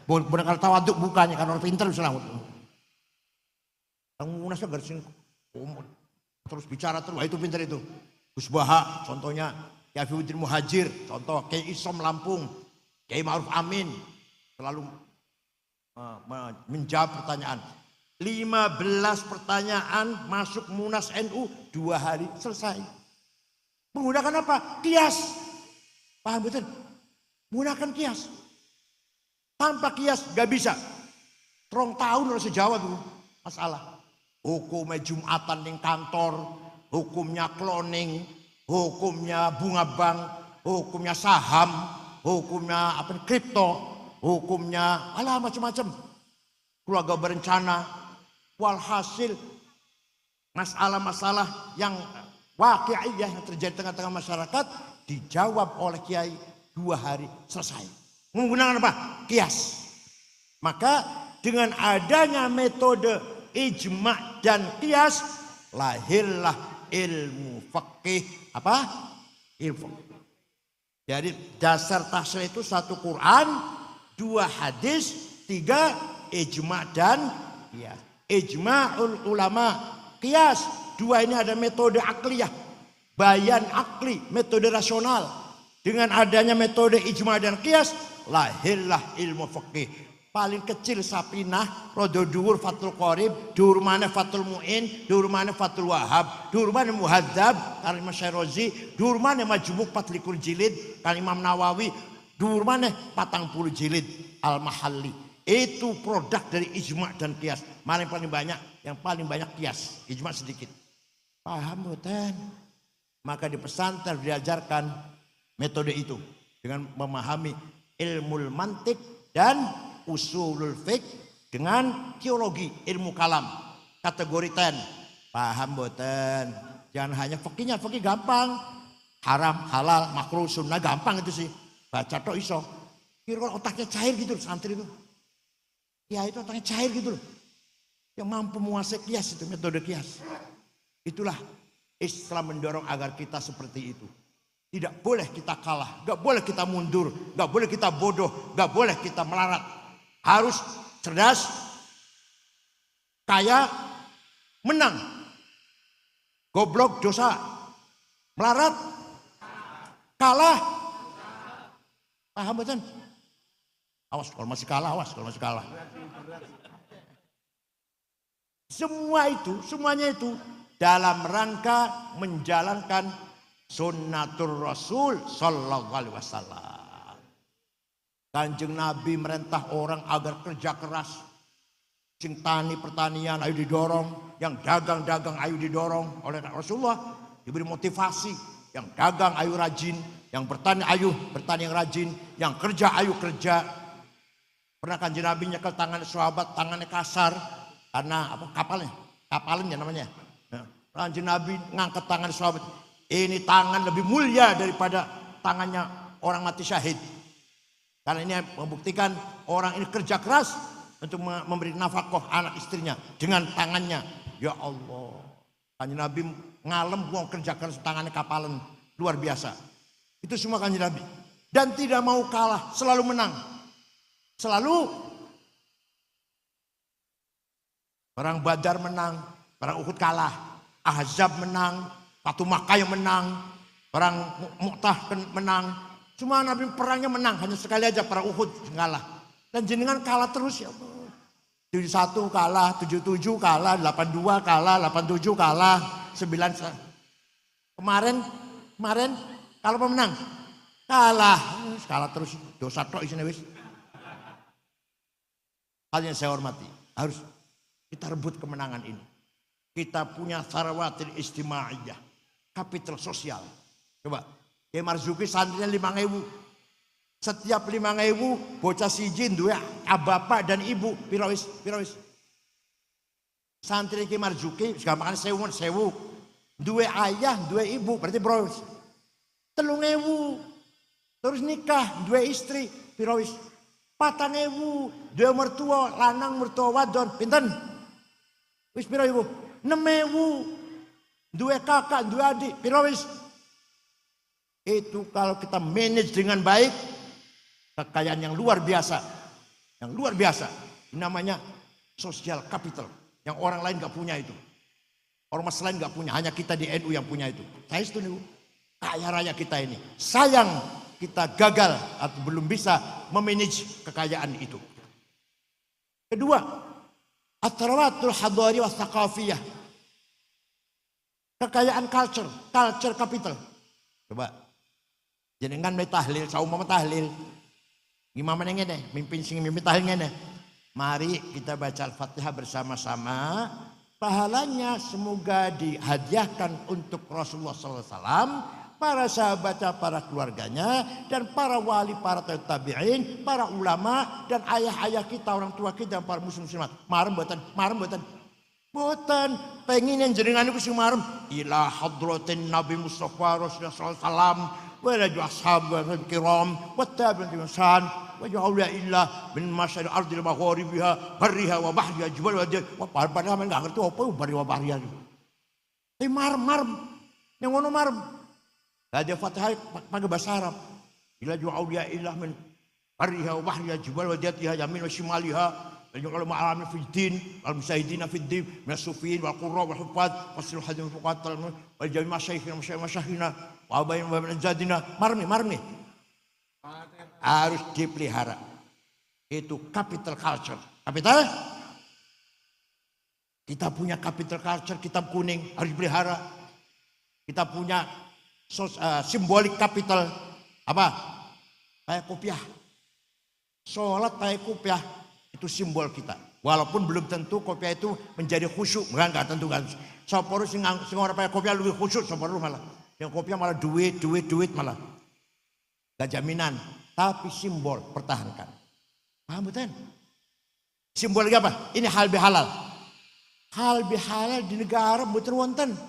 Bukan kalau tawaduk bukannya karena orang pintar sudah. Yang Munas harus terus bicara terus, itu pintar itu. Gus Baha contohnya, Kiai Fiuddin Muhajir contoh, Kiai Isom Lampung, Kiai Ma'ruf Amin selalu menjawab pertanyaan. 15 pertanyaan masuk Munas NU 2 hari selesai. Menggunakan apa? Kias. Paham betul? Menggunakan kias. Tanpa kias gak bisa. Terong tahun harus jawab tuh masalah. Hukumnya Jumatan di kantor, hukumnya cloning, hukumnya bunga bank, hukumnya saham, hukumnya apa kripto, hukumnya alah macam-macam. Keluarga berencana. Walhasil masalah-masalah yang waqi'iyah yang terjadi tengah-tengah masyarakat dijawab oleh kiai 2 hari selesai. Menggunakan apa? Kias. Maka dengan adanya metode ijma' dan kias lahirlah ilmu fikih apa? Ilmu. Jadi dasar tafsir itu 1 Quran, 2 hadis, 3 ijma' dan kias. Ijma'ul ulama, qiyas, 2 ini ada metode akliyah, bayan akli, metode rasional. Dengan adanya metode ijma' dan qiyas lahirlah ilmu fikih. Paling kecil Sapinah, rodo dhuwur Fathul Qorib, dhuwur mana Fathul Mu'in, dhuwur mana Fathul Wahhab, dhuwur mana Muhadzab karena Imam Syairozi, dhuwur mana Majmu' 24 jilid karena Imam Nawawi, dhuwur mana 40 jilid Al-Mahalli. Itu produk dari ijma' dan qiyas. Mana yang paling banyak? Yang paling banyak qiyas, ijma' sedikit. Paham boten? Maka di pesantren diajarkan metode itu dengan memahami ilmu mantik dan usulul fiqh dengan teologi, ilmu kalam, kategori 10. Paham boten? Jangan hanya fikihnya, fikih gampang. Haram, halal, makruh, sunnah gampang itu sih. Baca tok iso. Kira otaknya cair gitu santri itu. Ya itu otaknya cair gitu loh. Yang mampu menguasai kias itu, metode kias. Itulah Islam mendorong agar kita seperti itu. Tidak boleh kita kalah, gak boleh kita mundur, gak boleh kita bodoh, gak boleh kita melarat. Harus cerdas, kaya, menang. Goblok dosa, melarat, kalah. Paham betul? Awas kalau masih kalah, awas kalau masih kalah. Semuanya itu dalam rangka menjalankan sunnatur Rasul sallallahu alaihi wasallam. Kanjeng Nabi merintah orang agar kerja keras. Sing tani pertanian ayo didorong, yang dagang ayo didorong oleh Rasulullah, diberi motivasi. Yang dagang ayo rajin, yang bertani ayo bertani yang rajin, yang kerja ayo kerja. Pernah Kanjeng Nabi nyekel tangan sahabat, tangannya kasar karena apa? Kapalnya namanya. Kanjeng Nabi ngangkat tangan sahabat, ini tangan lebih mulia daripada tangannya orang mati syahid. Karena ini membuktikan orang ini kerja keras untuk memberi nafkah anak istrinya dengan tangannya. Ya Allah, Kanjeng Nabi ngalem wong kerja keras tangannya kapalan, luar biasa. Itu semua Kanjeng Nabi. Dan tidak mau kalah, selalu menang. Selalu perang Badar menang, perang Uhud kalah, Ahzab menang, Fatu Makkah yang menang, perang Mu'tah menang. Cuma Nabi perangnya menang, hanya sekali aja perang Uhud kalah. Dan jenengan kalah terus ya. 71 kalah, 77 kalah, 82 kalah, 87 kalah, 9 kemarin kalau pemenang kalah terus, dosa tok isine wis. Hal yang saya hormati, Harus kita rebut kemenangan ini. Kita punya sarawatil istimaiyah, kapital sosial. Coba, Kiai Marzuki santrinya 5.000. Setiap 5.000 bocah siji duwe bapak dan ibu pirawis. Santri Kiai Marzuki gampangane sewu. Duwe ayah, duwe ibu, berarti pirawis. 3.000. Terus nikah, duwe istri, pirawis. 4.000, duwe mertua lanang, mertua wadon, pinten? Wis piro ibu? 6.000. Duwe kakak, duwe adik, pirawis. Itu kalau kita manage dengan baik, kekayaan yang luar biasa. Yang luar biasa. Ini namanya social capital. Yang orang lain gak punya itu. Ormas lain gak punya, hanya kita di NU yang punya itu. Saya setuju. Kaya raya kita ini. Sayang kita gagal atau belum bisa memanage kekayaan itu. Kedua, at-tarawatul hadari wa thaqafiyah. Kekayaan culture capital. Coba. Jenengan me tahlil, saumama tahlil. Gimana ngene? Mimpin tahlil ngene. Mari kita baca Al-Fatihah bersama-sama. Pahalanya semoga dihadiahkan untuk Rasulullah SAW. Para sahabatnya, para keluarganya, dan para wali, para tabi'in, para ulama, dan ayah-ayah kita, orang tua kita, para muslimat. Marem boten. Boten, pengen yang jenengan itu sing marem. Ila hadratin Nabi Mustafa Rasulullah SAW, wa ila ashabil kiram, wa tabi'in insan, wa ja'awliya illah min masyari ardil magharibiha, barriha wa bahriha, jibal wa jibal. Wah, padahal nggak ngerti apa barri wa bahriha. Tapi marem, yang ngono marem. Ada Fatihah pakai bahasa Arab. Ila ju'auliya ilah min barriha wa bahriha jibal wa jatiha yamin wa shimaliha. Kalau ma'alamin fiddin, al-musahidina fiddin, minasufiin, wal-qurra, wal-hufad, wasil hadim fuqatal, wal-jami masyaykhina, wa abayin wa menjadina. Marmi. Harus dipelihara. Itu capital culture. Capital? Kita punya capital culture, kitab kuning, harus dipelihara. Kita punya simbolik capital apa? Kayak kopiah. Sholat kayak kopiah itu simbol kita. Walaupun belum tentu kopiah itu menjadi khusyuk, enggak tentu kan. Soporo sing ora pakai kopiah lebih khusyuk soporo malah. Yang kopiah malah duit malah. Gak jaminan, tapi simbol pertahankan. Paham betul? Simbolik apa? Ini hal bihalal. Hal bihalal di negara betul wonten.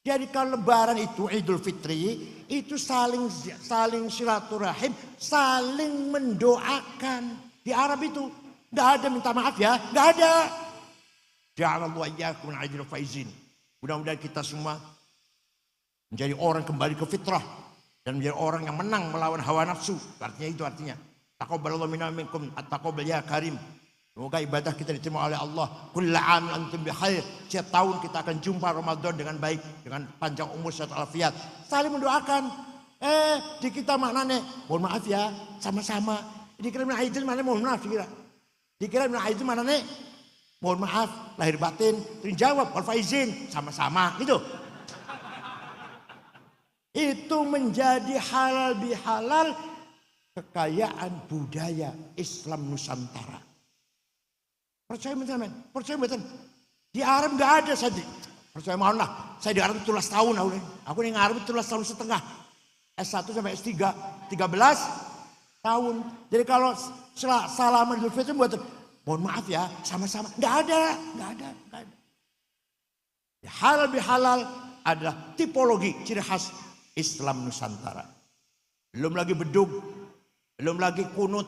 Jadi kalau lebaran itu Idul Fitri itu saling silaturahim, saling mendoakan. Di Arab itu enggak ada minta maaf ya, enggak ada. Ja'alallahu iyyakum min ajril faizin. Mudah-mudahan kita semua menjadi orang kembali ke fitrah dan menjadi orang yang menang melawan hawa nafsu. Artinya taqabbalallahu minna minkum at-taqabbal ya karim. Semoga ibadah kita diterima oleh Allah. Kullu 'aam antum bi khair. Setiap tahun kita akan jumpa Ramadan dengan baik, dengan panjang umur sehat walafiat. Saling mendoakan. Di kita maknanya, mohon maaf ya, sama-sama. Dikira min aidin maknanya mohon maaf dikira min aidin maknanya mohon maaf lahir batin. Terjawab wal faizin, sama-sama gitu. Itu menjadi halal bihalal kekayaan budaya Islam Nusantara. Percaya betul. Di Arab nggak ada saya. Percaya mohon lah. Saya di Arab 17 tahun. Aku di Arab 17 tahun setengah. S1 sampai S3 13 tahun. Jadi kalau salaman Idul Fitri buat mohon maaf ya, sama-sama. Nggak ada. Halal bihalal adalah tipologi ciri khas Islam Nusantara. Belum lagi bedug, belum lagi kunut,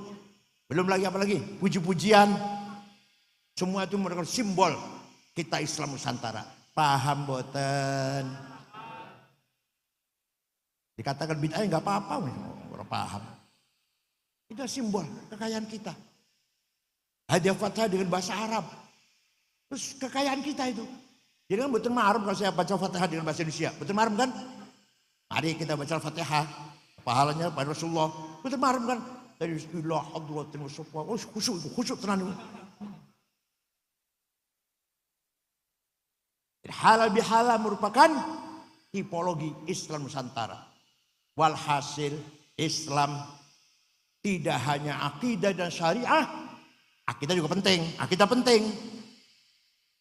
belum lagi apa lagi? Puji-pujian. Semua itu merupakan simbol kita Islam Nusantara. Paham boten? Dikatakan bid'ah enggak apa-apa, orang paham. Itu simbol kekayaan kita. Hadiah Fatihah dengan bahasa Arab. Terus kekayaan kita itu. Jadi kan betul ma'aruf kalau saya baca Fatihah dengan bahasa Indonesia. Betul ma'aruf kan? Mari kita baca Fatihah. Pahalanya pada Rasulullah. Betul ma'aruf kan? Dari Bismillah, Hadratin Mustafa. Oh khusyuk tenang. Halal bihalal merupakan tipologi Islam Nusantara. Walhasil Islam tidak hanya akidah dan syariah, Akidah juga penting, akidah penting.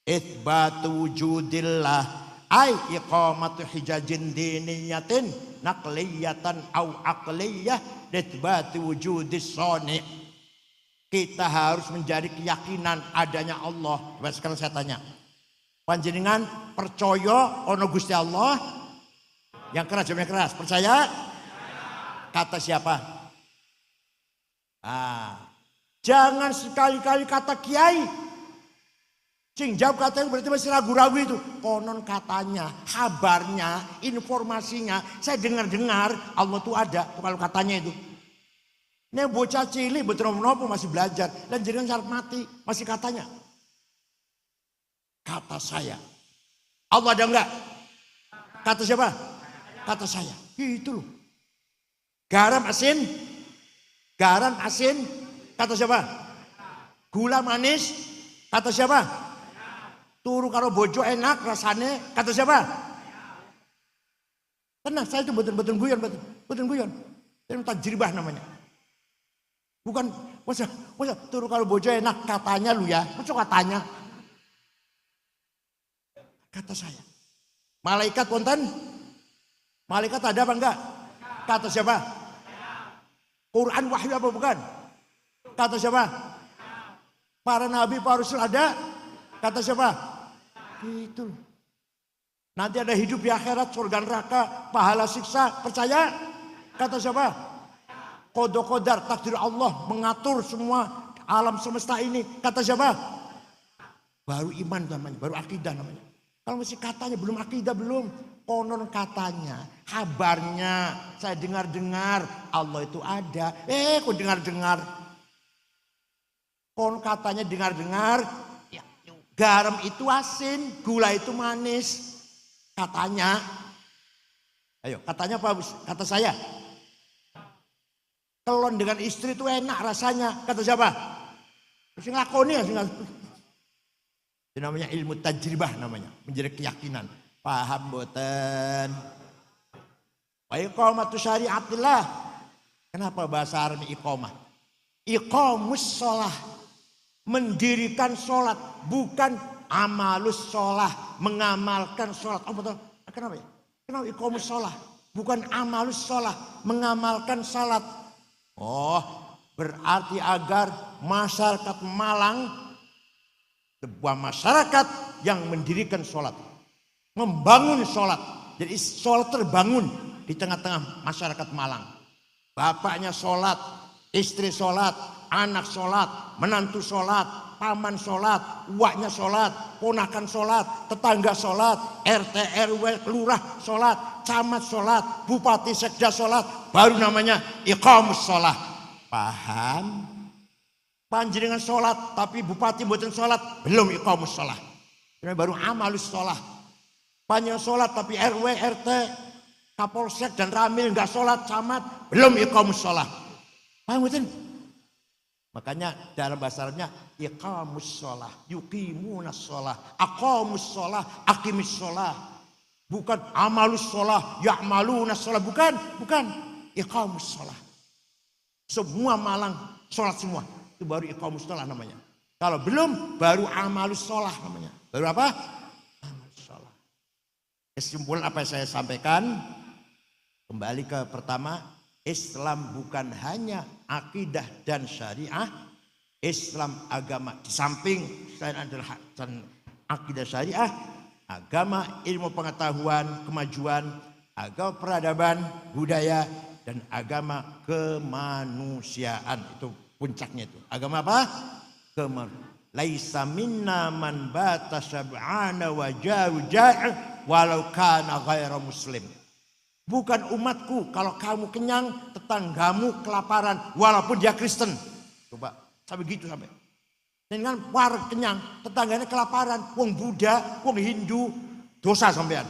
Itsbatu wujudillah ay iqamatu hijajin diniyatin naqliyatan au aqliyah itsbatu wujudis soni. Kita harus menjadi keyakinan adanya Allah. Sekarang saya tanya, panjenengan percaya ono Gusti Allah? Yang keras, jawabnya keras. Percaya? Kata siapa? Jangan sekali-kali kata kiai. Sing jawab katanya berarti masih ragu-ragu itu. Konon katanya, kabarnya, informasinya. Saya dengar-dengar Allah tuh ada. Kalau katanya itu. Ini bocah cilik betul-betul masih belajar. Dan jangan syarat mati. Masih katanya. Kata saya. Allah ada enggak? Kata siapa? Kata saya. Gitu loh. Garam asin. Garam asin. Kata siapa? Gula manis. Kata siapa? Turu karo bojo enak rasanya. Kata siapa? Tenang, saya itu betul-betul guyon. Betul guyon. Itu tajribah namanya. Bukan, masa turu karo bojo enak katanya lu ya. Masa katanya? Kata saya. Malaikat wonten? Malaikat ada apa enggak? Kata siapa? Quran wahyu apa bukan? Kata siapa? Para nabi, para rasul ada? Kata siapa? Gitu. Nanti ada hidup di akhirat, surga neraka, pahala siksa, percaya? Kata siapa? Qada qadar, takdir Allah mengatur semua alam semesta ini. Kata siapa? Baru iman namanya, baru akidah namanya. Kalau masih katanya belum akidah belum. Konon katanya, kabarnya, saya dengar-dengar Allah itu ada. Kok dengar-dengar? Konon katanya dengar-dengar, ya, garam itu asin, gula itu manis. Katanya, ayo katanya apa? Kata saya. Kelon dengan istri itu enak rasanya. Kata siapa? Terus ngelakoni ya. Itu namanya ilmu tajribah namanya. Menjadi keyakinan. Paham boten? Wa iqamatu syariatillah. Kenapa bahasa Arab iqamah? Iqamus sholah. Mendirikan sholat. Bukan amalus sholah. Mengamalkan sholat. Oh betul. Kenapa ya? Kenapa iqamus sholah? Bukan amalus sholah. Mengamalkan sholat. Oh, berarti agar masyarakat Malang, sebuah masyarakat yang mendirikan sholat, membangun sholat. Jadi sholat terbangun di tengah-tengah masyarakat Malang. Bapaknya sholat, istri sholat, anak sholat, menantu sholat, paman sholat, uaknya sholat, ponakan sholat, tetangga sholat, RT, RW, lurah sholat, camat sholat, bupati, sekda sholat, baru namanya iqamus sholat. Paham? Panjenengan sholat, tapi bupati mboten sholat, belum iqamus sholat. Ini baru amalus sholat. Panjenengan sholat, tapi RW, RT, Kapolsek dan Ramil nggak sholat, camat, belum iqamus sholat. Paham betul? Makanya dalam bahasa Arabnya iqamus sholah, yuqimunas sholah, aqamus sholah, aqimis sholah. Bukan amalus sholah, ya'malunas sholah. Bukan. Iqamus sholah. Semua Malang sholat semua. Itu baru iqamus sholah namanya. Kalau belum baru amalus sholah namanya. Baru apa? Amalus sholah. Kesimpulan apa yang saya sampaikan. Kembali ke pertama. Islam bukan hanya akidah dan syariah. Islam agama di samping selain adalah akidah syariah, agama ilmu pengetahuan, kemajuan, agama peradaban, budaya, dan agama kemanusiaan. Itu puncaknya itu. Agama apa? Laisa minna man bata sab'ana wa ja'a walau kana ghaira muslim. Bukan umatku kalau kamu kenyang, tetanggamu kelaparan walaupun dia Kristen. Coba sampai gitu sampai. Dengan warga kenyang, tetangganya kelaparan, wong Buddha, wong Hindu, dosa sampean.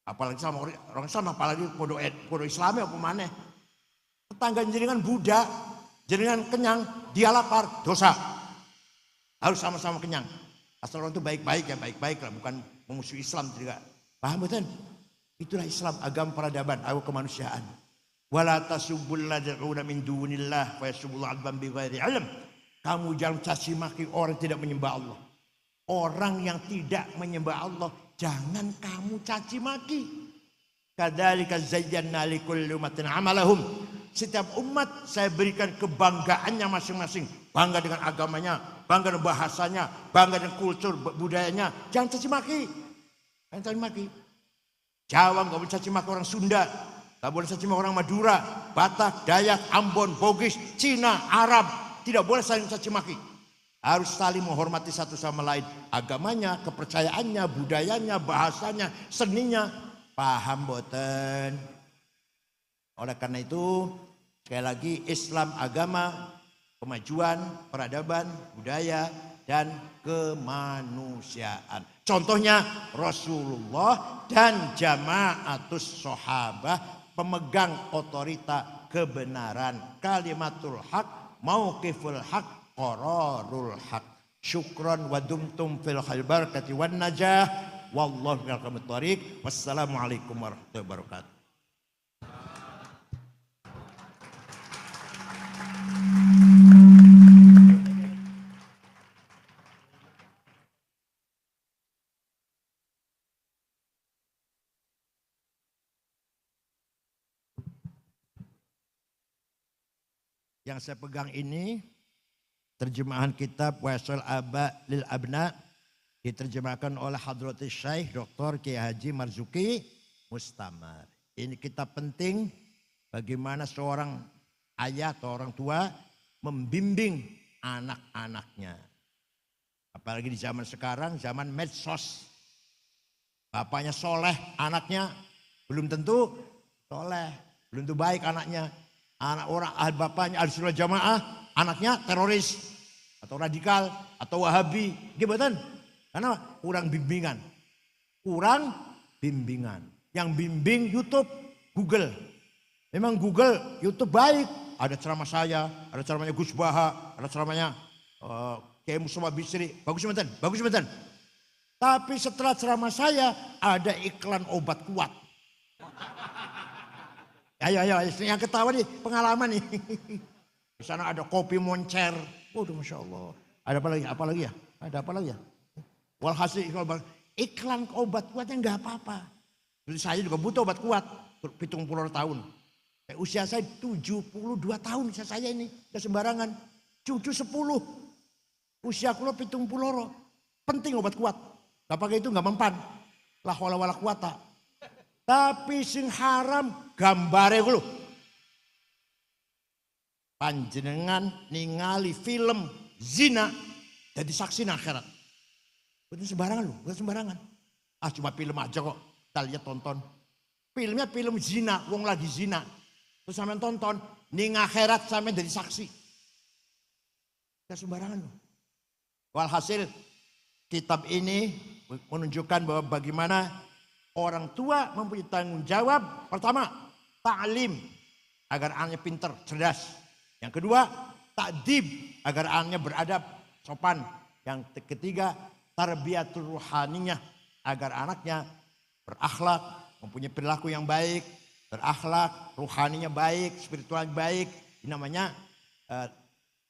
Apalagi sama orang Islam, apalagi podo Islami apa mana? Tetangga jenengan Buddha, jenengan kenyang, dia lapar, dosa. Harus sama-sama kenyang. Asal orang itu baik-baik ya, baik-baik lah, bukan memusuhi Islam juga. Paham betul? Itulah Islam, agama peradaban, agama kemanusiaan. Wala tasubbul ladzina min dunillah fa yasubbul adban bighairi ilm. Kamu jangan caci maki orang yang tidak menyembah Allah. Orang yang tidak menyembah Allah jangan kamu caci maki. Kadzalika zayyana likulli ummatin amalahum. Setiap umat saya berikan kebanggaannya masing-masing. Bangga dengan agamanya, bangga dengan bahasanya, bangga dengan kultur budayanya. Jangan caci maki. Jangan caci maki. Jawa nggak boleh caci maki orang Sunda, nggak boleh caci maki orang Madura, Batak, Dayak, Ambon, Bugis, Cina, Arab. Tidak boleh saling caci maki. Harus saling menghormati satu sama lain. Agamanya, kepercayaannya, budayanya, bahasanya, seninya. Paham boten? Oleh karena itu, sekali lagi Islam agama, kemajuan, peradaban, budaya, dan kemanusiaan. Contohnya Rasulullah dan jamaatus sahabah pemegang otorita kebenaran. Kalimatul haq, mauqiful haq, qararul haq. Syukran wa dumtum fil khair barakati wan najah. Wallahu a'lam bishawab. Wassalamualaikum warahmatullahi wabarakatuh. Yang saya pegang ini terjemahan kitab Wasul Aba lil Abna, diterjemahkan oleh Hadratus Syekh Dr. Kiai Haji Marzuki Mustamar. Ini kitab penting bagaimana seorang ayah atau orang tua membimbing anak-anaknya. Apalagi di zaman sekarang, zaman medsos. Bapaknya soleh, anaknya belum tentu soleh, belum tentu baik anaknya. Anak orang bapaknya ahli sunnah jamaah, anaknya teroris atau radikal atau wahabi, gimana? Karena kurang bimbingan, kurang bimbingan. Yang bimbing YouTube, Google. Memang Google, YouTube baik. Ada ceramah saya, ada ceramahnya Gus Baha, ada ceramahnya Kiai Mustafa Bisri, bagus banget, bagus banget. Tapi setelah ceramah saya ada iklan obat kuat. Ayo, yang ketawa nih pengalaman nih. Di sana ada kopi moncer. Waduh, Masya Allah. Ada apa lagi ya? Ada apa lagi ya? Walhasil iklan obat kuatnya nggak apa-apa. Jadi saya juga butuh obat kuat. 70 tahun. Usia saya 72 tahun usia saya ini. Udah sembarangan. Cucu 10. Usia kulo 70. Penting obat kuat. Gak pakai itu nggak mempan. La haula wala quwata. Tapi sing haram gambare kulo. Panjenengan ningali film zina jadi saksi akhirat. Bukan sembarangan loh, bukan sembarangan. Ah cuma film aja kok, kita lihat tonton. Filmnya film zina, wong lagi zina. Terus sampean tonton, ning akhirat sampean jadi saksi. Bukan sembarangan loh. Walhasil kitab ini menunjukkan bahwa bagaimana orang tua mempunyai tanggung jawab. Pertama, ta'lim agar anaknya pintar, cerdas. Yang kedua, ta'dib agar anaknya beradab, sopan. Yang ketiga, tarbiyatul ruhaniyah agar anaknya berakhlak, mempunyai perilaku yang baik, berakhlak, ruhaninya baik, spiritualnya baik. Ini namanya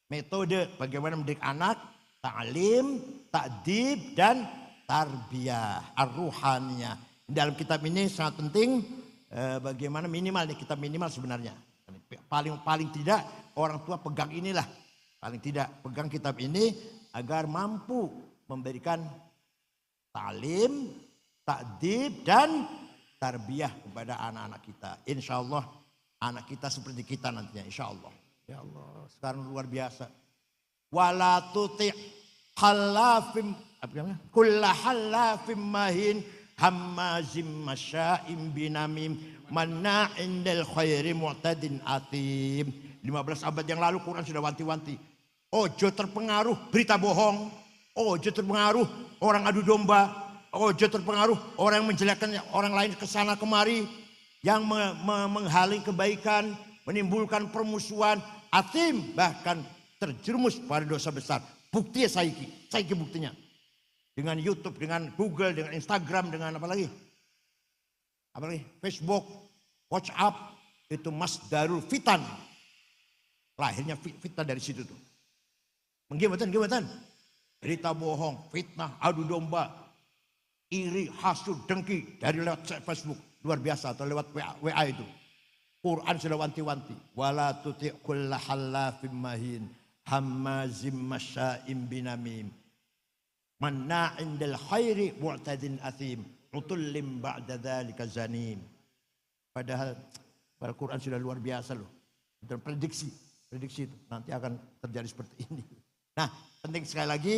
metode bagaimana mendidik anak, ta'lim, ta'dib, dan tarbiyah, ar-ruhaniyah. Dalam kitab ini sangat penting bagaimana minimal nih, kitab minimal sebenarnya. Paling tidak orang tua pegang inilah. Paling tidak pegang kitab ini agar mampu memberikan ta'lim, ta'dib, dan tarbiyah kepada anak-anak kita. Insya Allah anak kita seperti kita nantinya, insya Allah. Ya Allah, sekarang luar biasa. Wala tuti' halafim, kulla halafim mahin, hammazim masya'im binamim, manna'in lil khairi mu'tadin atim. 15 abad yang lalu Quran sudah wanti-wanti. Ojo terpengaruh berita bohong. Ojo terpengaruh orang adu domba. Ojo terpengaruh orang yang menjelekkan orang lain ke sana kemari. Yang menghalang kebaikan, menimbulkan permusuhan, atim, bahkan terjerumus pada dosa besar. Buktinya saiki buktinya. Dengan YouTube, dengan Google, dengan Instagram, dengan apa lagi? Facebook, WhatsApp, itu masdarul fitan. Lahirnya fitnah dari situ tuh. Gimana? Berita bohong, fitnah, adu domba, iri, hasud, dengki dari lewat Facebook luar biasa atau lewat WA itu. Quran sudah wanti-wanti. Wala tuti' kulla hallafim mahin hammazim masya'im binamim manna'in lil khairi mu'tadin athim utullim ba'da dzalika zanim. Padahal Al-Quran sudah luar biasa loh. Dan prediksi itu nanti akan terjadi seperti ini. Nah, penting sekali lagi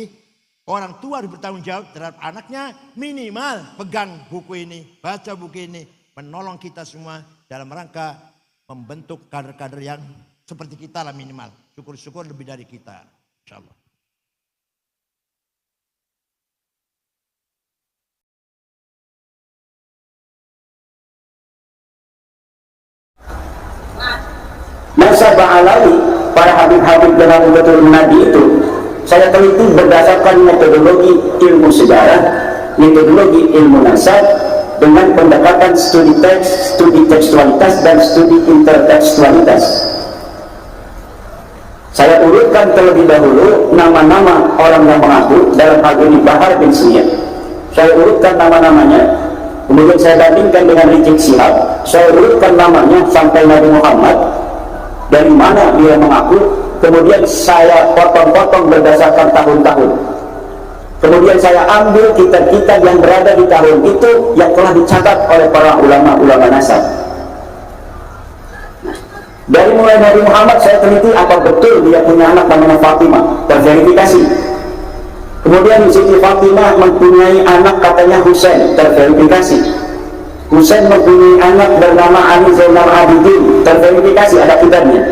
orang tua harus bertanggung jawab terhadap anaknya, minimal pegang buku ini, baca buku ini, menolong kita semua dalam rangka membentuk kader-kader yang seperti kita lah minimal. Syukur-syukur lebih dari kita, insya Allah. Masa Ba'alawi, para habib-habib dalam betul Nabi itu saya teliti berdasarkan metodologi ilmu sejarah, metodologi ilmu nasab, dengan pendekatan studi teks, studi tekstualitas, dan studi intertekstualitas. Saya urutkan terlebih dahulu nama-nama orang yang mengaku, dalam hal ini Bahar bin Suyad. Saya urutkan nama-namanya, kemudian saya bandingkan dengan Rizik Syihab, saya urutkan namanya sampai Nabi Muhammad, dari mana dia mengaku, kemudian saya potong-potong berdasarkan tahun-tahun. Kemudian saya ambil kitab-kitab yang berada di tahun itu yang telah dicatat oleh para ulama-ulama nasab. Dari mulai Nabi Muhammad saya teliti apa betul dia punya anak namanya Fatimah, terverifikasi. Kemudian Siti Fatimah mempunyai anak katanya Husain, terverifikasi. Husain mempunyai anak bernama Ali Zainal Abidin, terverifikasi, ada kitabnya.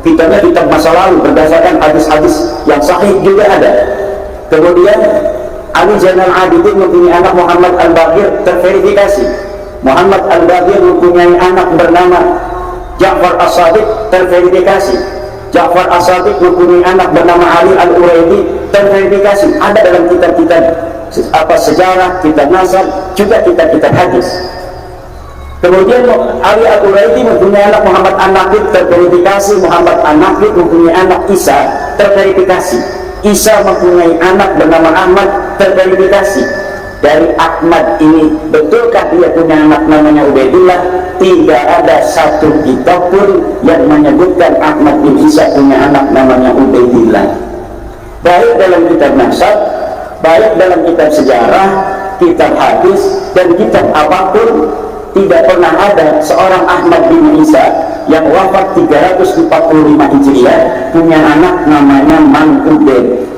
Kitabnya kitab masa lalu berdasarkan hadis-hadis yang sahih juga ada. Kemudian Ali Zainal Abidin mempunyai anak Muhammad Al-Baqir, terverifikasi. Muhammad Al-Baqir mempunyai anak bernama Ja'far As-Sadiq, terverifikasi. Ja'far As-Sadiq mempunyai anak bernama Ali Al-Uraidi, terverifikasi. Ada dalam kitab-kitab sejarah, kitab nasab, juga kitab-kitab hadis. Kemudian Ali Al-Uraidi mempunyai anak Muhammad An-Naqid, terverifikasi. Muhammad An-Naqid mempunyai anak Isa, terverifikasi. Isa mempunyai anak bernama Ahmad, terverifikasi. Dari Ahmad ini, betulkah dia punya anak namanya Ubaidillah? Tidak ada satu kitab pun yang menyebutkan Ahmad bin Isa punya anak namanya Ubaidillah. Baik dalam kitab nasab, baik dalam kitab sejarah, kitab hadis, dan kitab apapun, tidak pernah ada seorang Ahmad bin Isa yang wafat 345 Hijriah punya anak namanya Man Ubaid.